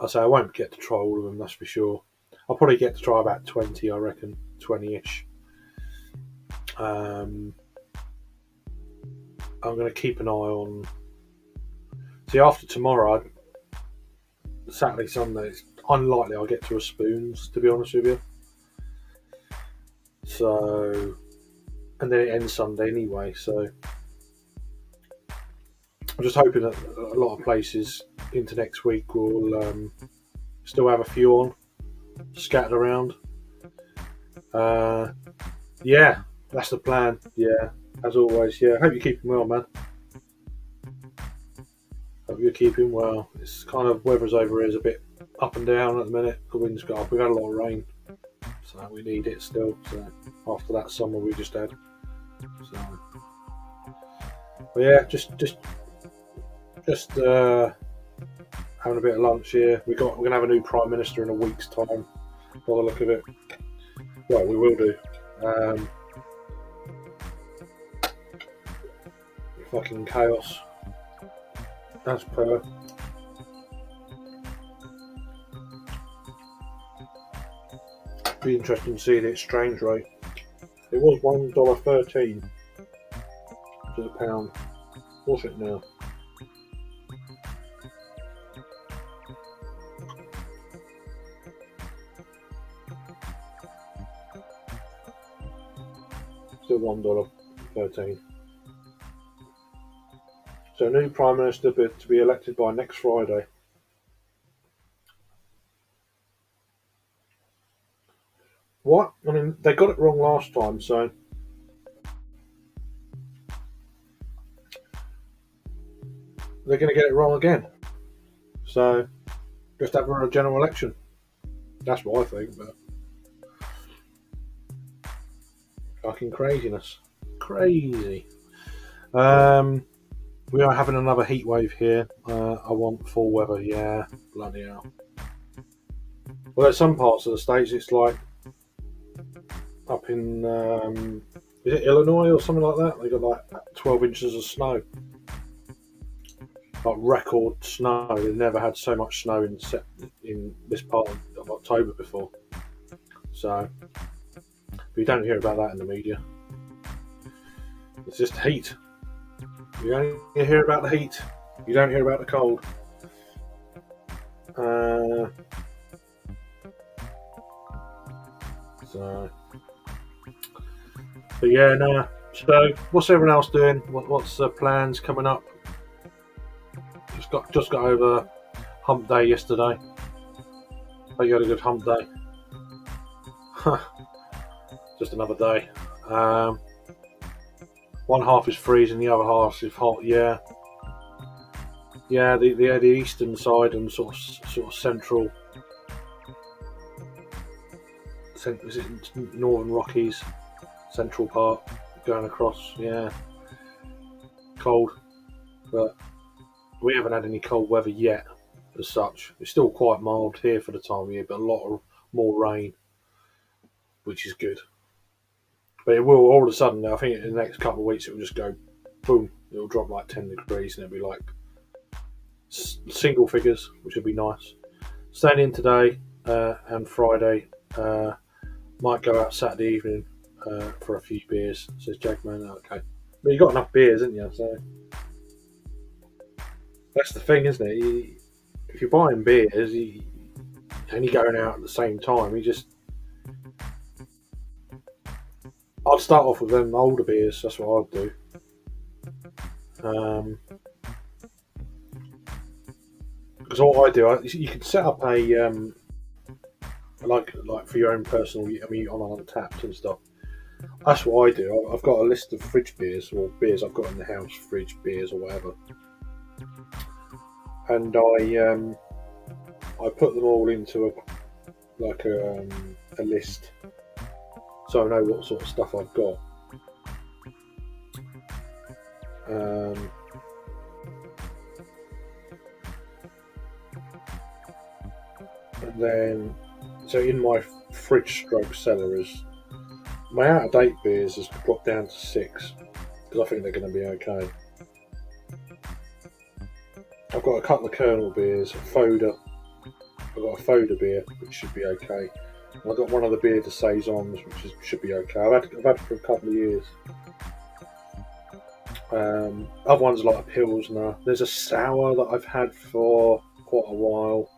I say I won't get to try all of them, that's for sure. I'll probably get to try about 20, I reckon. 20-ish. I'm going to keep an eye on... See, after tomorrow, Saturday, Sunday, it's unlikely I'll get to a Spoons, to be honest with you. So... And then it ends Sunday anyway, so I'm just hoping that a lot of places into next week will still have a few on, scattered around. Yeah, that's the plan. Yeah, as always. Yeah, hope you're keeping well, man. Hope you're keeping well. It's kind of weather's over here is a bit up and down at the minute. The wind's got up. We've had a lot of rain, so we need it still. So after that summer we just had. So, but yeah, just having a bit of lunch here. We're gonna have a new Prime Minister in a week's time, by the look of it. Well, we will do. Fucking chaos, as per. Be interesting to see the exchange rate. It was $1.13 to the pound. What's it now? Still $1.13. So, new Prime Minister to be elected by next Friday. What? I mean, they got it wrong last time, so they're going to get it wrong again. So, just have a general election. That's what I think, but fucking craziness. Crazy. We are having another heat wave here. I want full weather, yeah. Bloody hell. Well, at some parts of the States, it's like up in, is it Illinois or something like that? They got like 12 inches of snow. Like record snow. They've never had so much snow in this part of October before. So, but you don't hear about that in the media. It's just heat. You only hear about the heat. You don't hear about the cold. Uh, so, but yeah, no. So, what's everyone else doing? What's the plans coming up? Just got over Hump Day yesterday. Oh, you had a good Hump Day. Just another day. One half is freezing, the other half is hot. Yeah, yeah. The eastern side and sort of central. Is it Northern Rockies, central part going across? Yeah, cold, but we haven't had any cold weather yet, as such. It's still quite mild here for the time of year, but a lot of more rain, which is good. But it will all of a sudden. I think in the next couple of weeks it will just go boom. It'll drop like 10 degrees and it'll be like single figures, which would be nice. Staying in today and Friday. Might go out Saturday evening for a few beers. Says Jagman. Okay, but you got enough beers, haven't you? So that's the thing, isn't it? If you're buying beers and you're going out at the same time, I'd start off with them older beers. That's what I'd do. Because what I do, you can set up a like for your own personal. I mean, on taps and stuff. That's what I do. I've got a list of fridge beers or beers I've got in the house, fridge beers or whatever, and I put them all into a list, so I know what sort of stuff I've got. And then, so in my fridge stroke cellar is my out of date beers has dropped down to 6 because I think they're going to be okay. I've got a couple of Kernel beers, a Foder. I've got a Foder beer, which should be okay. And I've got one of the beer de saisons, which should be okay. I've had it for a couple of years. Other ones like a Pilsner. There's a sour that I've had for quite a while.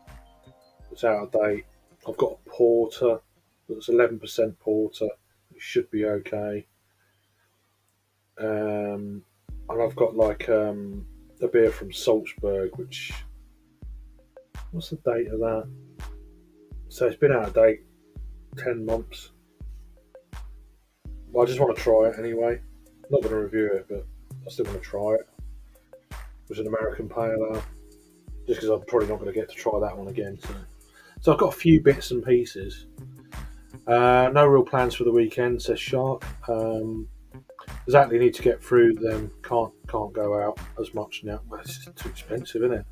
It's out of date. I've got a porter that's 11% porter. It should be okay. And I've got a beer from Salzburg, which, what's the date of that? So it's been out of date 10 months. Well, I just want to try it anyway. I'm not going to review it, but I still want to try it. It was an American pale ale, just because I'm probably not going to get to try that one again. So I've got a few bits and pieces. No real plans for the weekend, says Shark. Exactly, need to get through them. Can't go out as much now. Well, it's just too expensive, isn't it?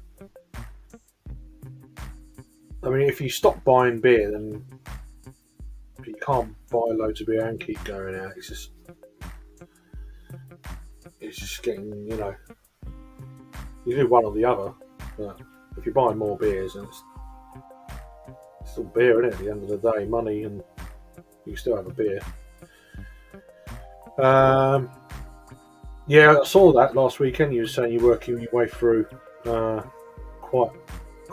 I mean, if you stop buying beer, then you can't buy loads of beer and keep going out. It's just getting, you do one or the other. But if you're buying more beers, then it's still beer, isn't it? At the end of the day, money, and you can still have a beer. Yeah, I saw that last weekend. You were saying you're working your way through quite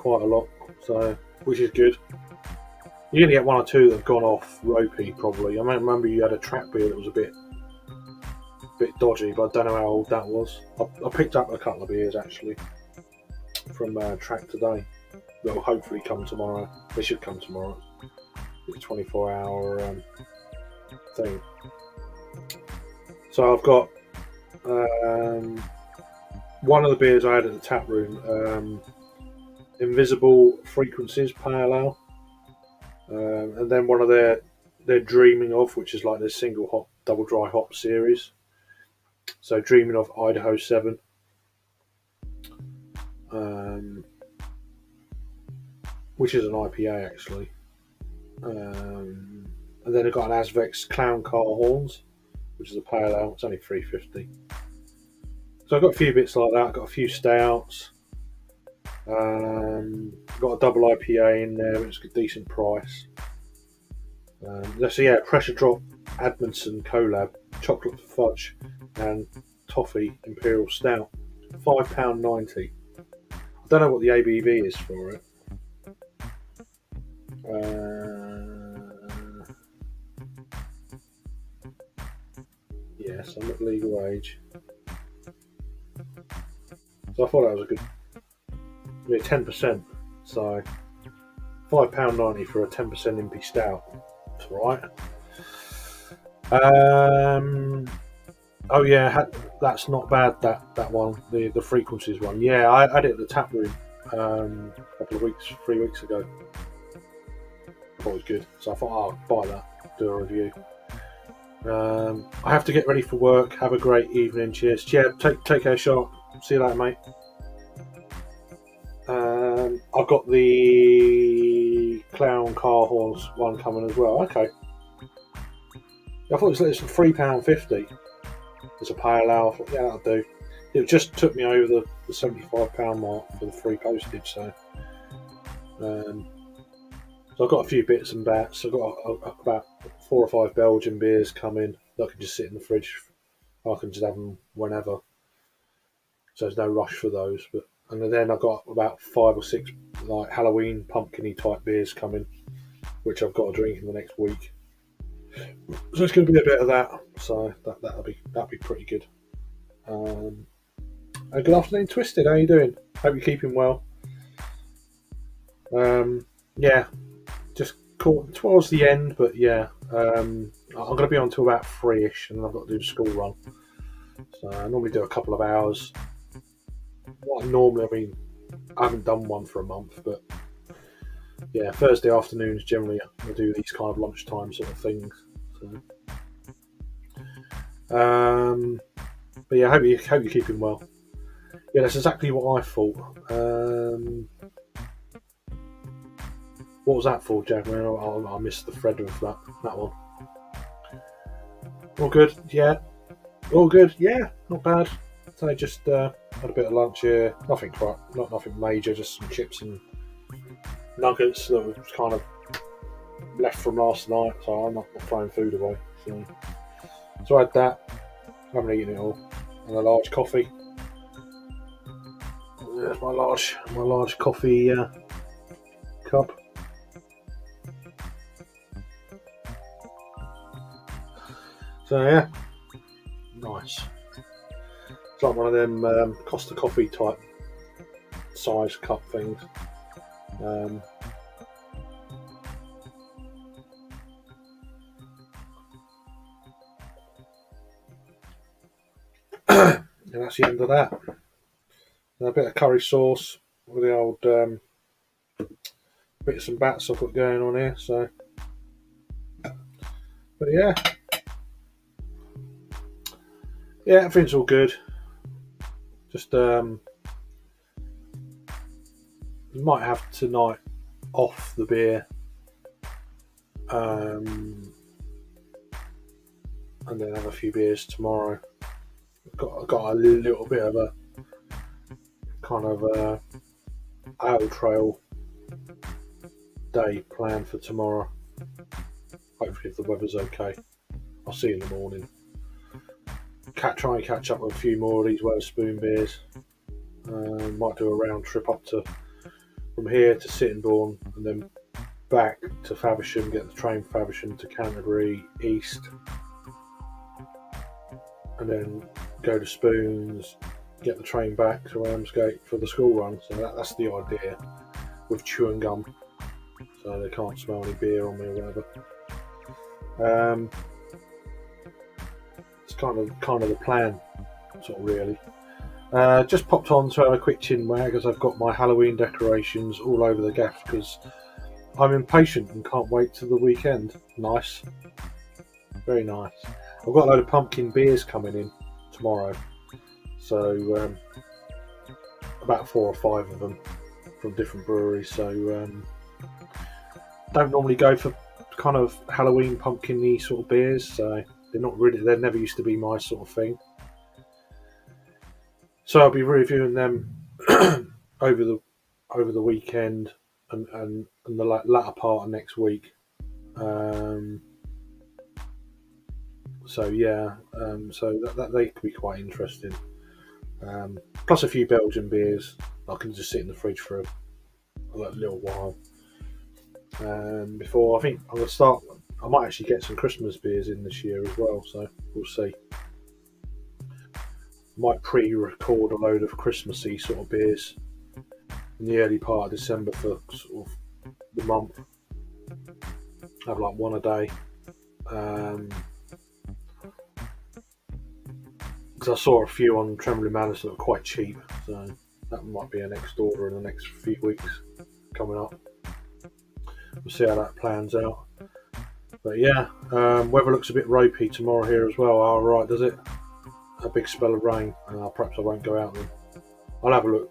a lot, so which is good. You're going to get one or two that have gone off ropey, probably. I remember you had a track beer that was a bit dodgy, but I don't know how old that was. I picked up a couple of beers actually from track today that will hopefully come tomorrow. They should come tomorrow. It's a 24-hour thing. So I've got one of the beers I had at the tap room, Invisible Frequencies Pale Ale, and then one of their Dreaming Of, which is like their single hop, double dry hop series. So Dreaming Of Idaho 7, which is an IPA actually, and then I've got an Asvex Clown Car Horns, which is a pale ale. It's only $3.50. So I've got a few bits like that. I've got a few stouts. Got a double IPA in there, which is a decent price. So yeah, Pressure Drop Admonson Collab Chocolate Fudge and Toffee Imperial Stout, £5.90. I don't know what the ABV is for it. Yes, I'm at legal age. So I thought that was a good, 10%. So £5.90 for a 10% impy stout. That's all right. Oh yeah, that's not bad. That one, the frequencies one. Yeah, I had it at the tap room a couple of weeks, 3 weeks ago. I thought it was good, so I thought I'll buy that, do a review. I have to get ready for work. Have a great evening. Cheers. Yeah, take care, Shark. See you later, mate. I've got the Clown Car Horse one coming as well. Okay. I thought it's £3.50. It's a pale ale. I thought, yeah, that'll do. It just took me over the £75 mark for the free postage. So I've got a few bits and bats. I've got about 4 or 5 Belgian beers coming that I can just sit in the fridge. I can just have them whenever. So there's no rush for those. And then I've got about 5 or 6 like Halloween pumpkin-y type beers coming, which I've got to drink in the next week. So it's going to be a bit of that. So that'll be pretty good. Good afternoon, Twisted. How you doing? Hope you're keeping well. Yeah, just towards the end, but yeah, I'm going to be on till about 3ish, and I've got to do the school run. So I normally do a couple of hours. I haven't done one for a month, but yeah, Thursday afternoons generally I do these kind of lunchtime sort of things. So, but yeah, hope you're keeping well. Yeah, that's exactly what I thought. What was that for, Jack? I missed the thread of that one. All good, yeah. All good, yeah. Not bad. So I just had a bit of lunch here. Nothing major, just some chips and nuggets that was kind of left from last night. So I'm not throwing food away. So I had that. I haven't eaten it all. And a large coffee. There's my large coffee cup. So yeah, nice. It's like one of them Costa Coffee type size cup things. And that's the end of that. And a bit of curry sauce with the old bits and bats I've got going on here. So, but yeah, everything's all good. Just might have tonight off the beer, and then have a few beers tomorrow. I've got a little bit of a kind of ale trail day planned for tomorrow. Hopefully, if the weather's okay, I'll see you in the morning. Try and catch up with a few more of these Wetherspoon beers. Might do a round trip up from here to Sittingbourne and then back to Faversham. Get the train from Faversham to Canterbury East, and then go to Spoons. Get the train back to Ramsgate for the school run. So that's the idea with chewing gum, so they can't smell any beer on me or whatever. It's kind of the plan, sort of really. Just popped on to have a quick chin wag as I've got my Halloween decorations all over the gaff because I'm impatient and can't wait till the weekend. Nice, very nice. I've got a load of pumpkin beers coming in tomorrow, so about 4 or 5 of them from different breweries. So don't normally go for kind of Halloween pumpkin-y sort of beers, so they never used to be my sort of thing. So I'll be reviewing them over the weekend and the latter part of next week. So yeah, so that they could be quite interesting. Plus a few Belgian beers. I can just sit in the fridge for a little while. before I think I'm going to start. I might actually get some Christmas beers in this year as well, so we'll see. Might pre-record a load of Christmassy sort of beers in the early part of December for sort of the month. Have like one a day. Because I saw a few on Trembling Manners that were quite cheap, so that might be a next order in the next few weeks coming up. We'll see how that plans out. But yeah, weather looks a bit ropey tomorrow here as well. All right, does it? A big spell of rain. Perhaps I won't go out then. I'll have a look.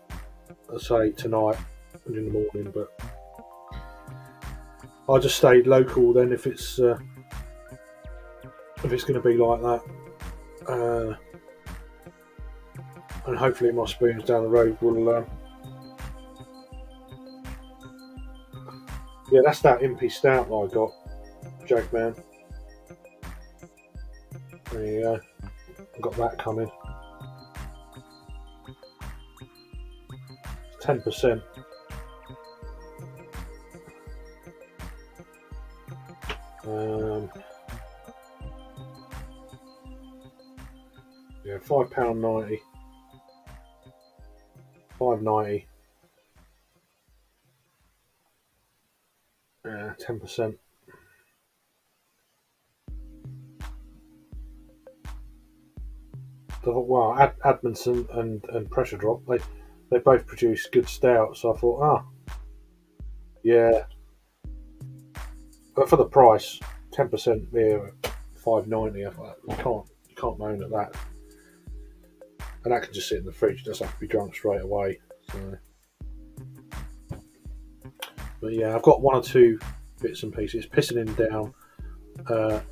I'll say tonight and in the morning, but I'll just stay local then if it's going to be like that. And hopefully my spoons down the road will. Yeah, that's that Impy Stout that I got, Jagman. There you go. Got that coming. 10%. Yeah, £5.90. £5.90. 10%. Wow, Admonson and Pressure Drop, they both produce good stouts. So I thought, yeah, but for the price, 10% beer, £5.90. I thought you can't moan at that, and that can just sit in the fridge. It doesn't have to be drunk straight away. So, but yeah, I've got one or two bits and pieces. It's pissing him down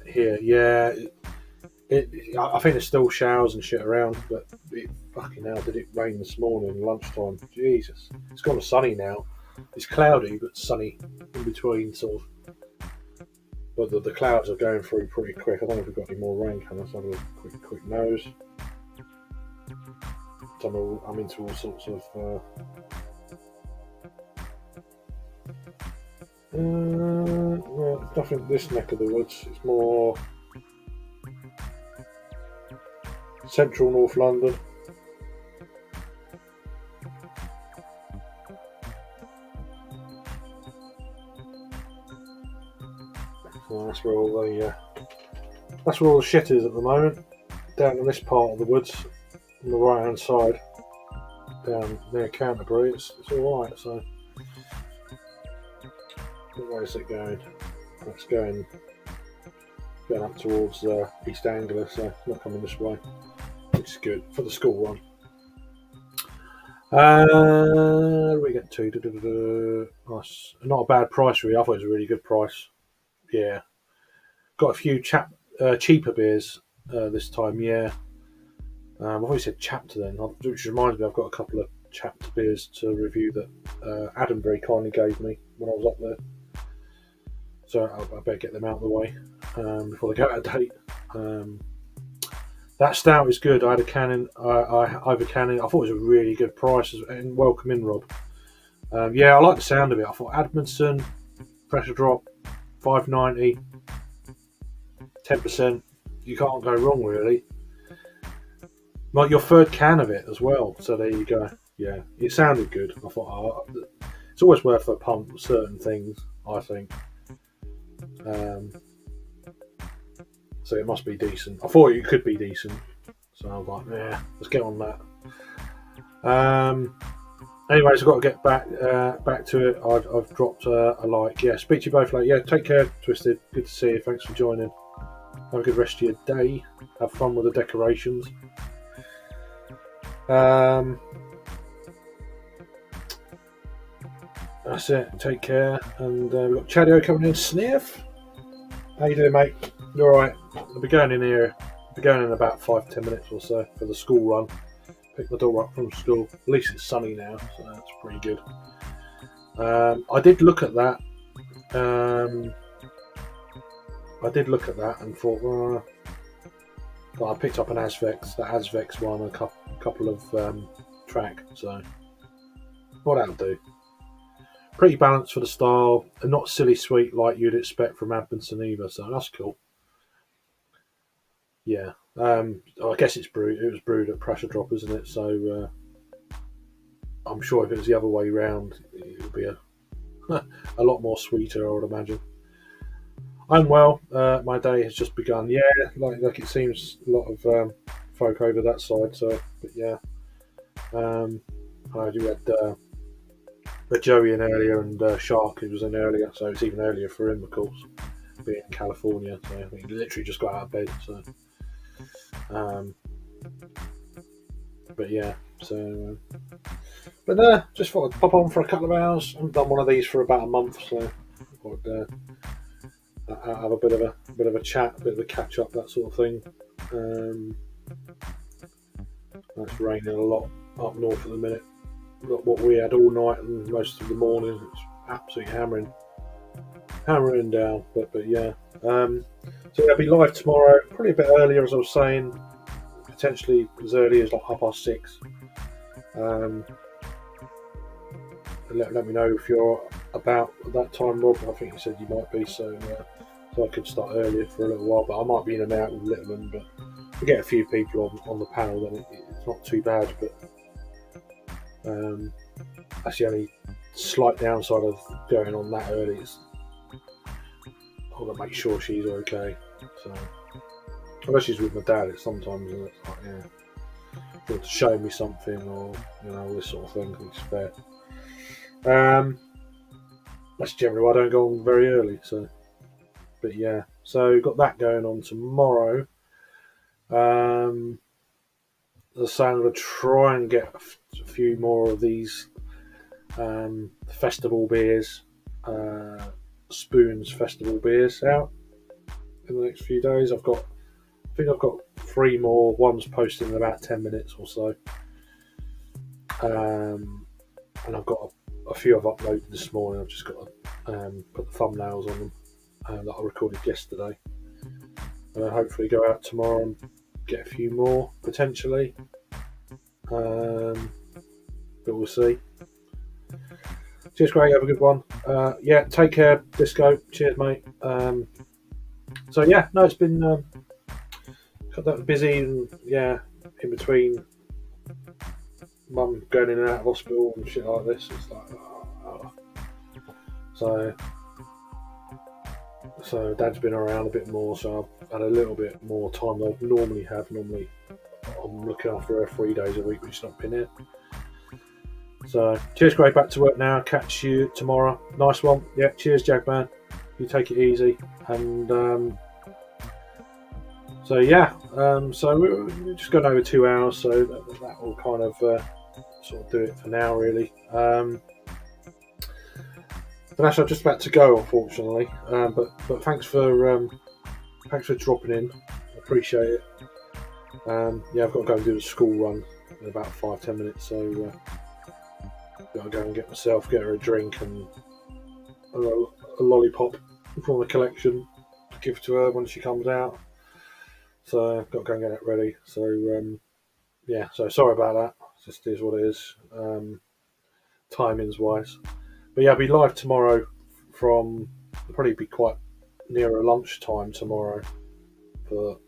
here. Yeah. I think there's still showers and shit around, but fucking hell, did it rain this morning, lunchtime? Jesus. It's gone sunny now. It's cloudy, but sunny in between, sort of. But the clouds are going through pretty quick. I don't know if we've got any more rain coming. Let's have a quick nose. I'm into all sorts of. Well, nothing this neck of the woods. It's more central North London. So that's where all the shit is at the moment. Down in this part of the woods, on the right hand side, down near Canterbury, it's all right. So, where is it going? It's going up towards East Anglia, so it's not coming this way, which is good for the school run. What do we get to? Nice. Not a bad price, really. I thought it was a really good price. Yeah. Got a few cheaper beers this time, yeah. I've always said chapter then, which reminds me I've got a couple of chapter beers to review that Adam very kindly gave me when I was up there. So I better get them out of the way before they go out of date. That stout is good. I had a can I have a can in. I thought it was a really good price. And welcome in, Rob. Yeah, I like the sound of it. I thought Admonson, Pressure Drop, £5.90, 10%. You can't go wrong, really. Like your third can of it as well. So there you go. Yeah, it sounded good. I thought it's always worth a pump for certain things, I think. So it must be decent. I thought it could be decent. So I was like, yeah, let's get on that. Anyways, I've got to get back to it. I've dropped a like. Yeah, speak to you both later. Yeah, take care, Twisted. Good to see you. Thanks for joining. Have a good rest of your day. Have fun with the decorations. That's it. Take care. And we've got Chadio coming in. Sniff. How you doing, mate? You alright? I'll be going in here. I'll be going in about 5-10 minutes or so for the school run. Pick my daughter up from school. At least it's sunny now, so that's pretty good. I did look at that. And thought, well, I picked up an Asvex, the Asvex one, a couple of track. So what that'll do. pretty balanced for the style, and not silly sweet like you'd expect from Admonton either. So that's cool. Yeah, I guess it's brewed. It was brewed at Pressure Drop, isn't it? So I'm sure if it was the other way round, it would be a lot more sweeter, I would imagine. I'm well. My day has just begun. Yeah, like it seems a lot of folk over that side. So, but yeah, I do had Joey in earlier and Shark who was in earlier, so it's even earlier for him, of course, being in California. So I think he literally just got out of bed. So, um, but yeah, so. But just thought I'd pop on for a couple of hours. I haven't done one of these for about a month, so I thought I'd have a bit of a chat, a bit of a catch up, that sort of thing. It's raining a lot up north at the minute. Not what we had all night and most of the morning. It's absolutely hammering down. But yeah. So I'll be live tomorrow, probably a bit earlier, as I was saying, potentially as early as like 6:30. Let me know if you're about at that time, Rob. I think you said you might be, so I could start earlier for a little while. But I might be in and out with Litterman. But if we get a few people on the panel, then it's not too bad. But that's the only slight downside of going on that early. Is I've got to make sure she's okay. So unless she's with my dad, it's sometimes it's like, yeah, you want to show me something or all this sort of thing. It's fair. That's generally why I don't go on very early. So, but yeah, so got that going on tomorrow. So I'm going to try and get a few more of these festival beers, Spoons festival beers out in the next few days. I think I've got 3 more. One's posted in about 10 minutes or so, and I've got a few I've uploaded this morning. I've just got to put the thumbnails on them that I recorded yesterday. And hopefully go out tomorrow and get a few more potentially. But we'll see. Cheers, Craig. Have a good one. Yeah, take care, Disco. Cheers, mate. So yeah, no, it's been got that busy and yeah, in between Mum going in and out of hospital and shit like this. It's like, So Dad's been around a bit more, so I've had a little bit more time than I normally have. Normally, I'm looking after her 3 days a week, which has not been it. So, cheers, Craig. Back to work now. Catch you tomorrow. Nice one. Yeah, cheers, Jagman. You take it easy. And so, yeah. So, we're just going over 2 hours, so that will kind of sort of do it for now, really. But actually, I'm just about to go, unfortunately. But thanks for dropping in. I appreciate it. Yeah, I've got to go and do the school run in about 5-10 minutes, so got to go and get her a drink and a lollipop from the collection to give to her when she comes out. So I've got to go and get it ready. So yeah, so sorry about that. It just is what it is, timings wise. But yeah, I'll be live tomorrow from probably be quite near a lunchtime tomorrow for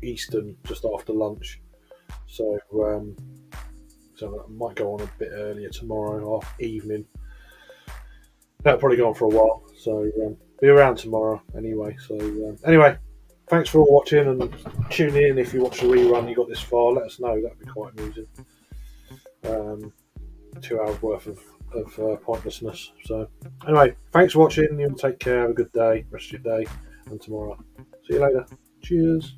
Eastern, just after lunch. So so I might go on a bit earlier tomorrow evening. That'll probably go on for a while. So be around tomorrow anyway. So anyway, thanks for all watching and tune in. If you watch the rerun, you got this far, let us know. That'd be quite amusing. 2 hours worth of pointlessness. So anyway, thanks for watching. You take care. Have a good day, rest of your day, and tomorrow. See you later. Cheers.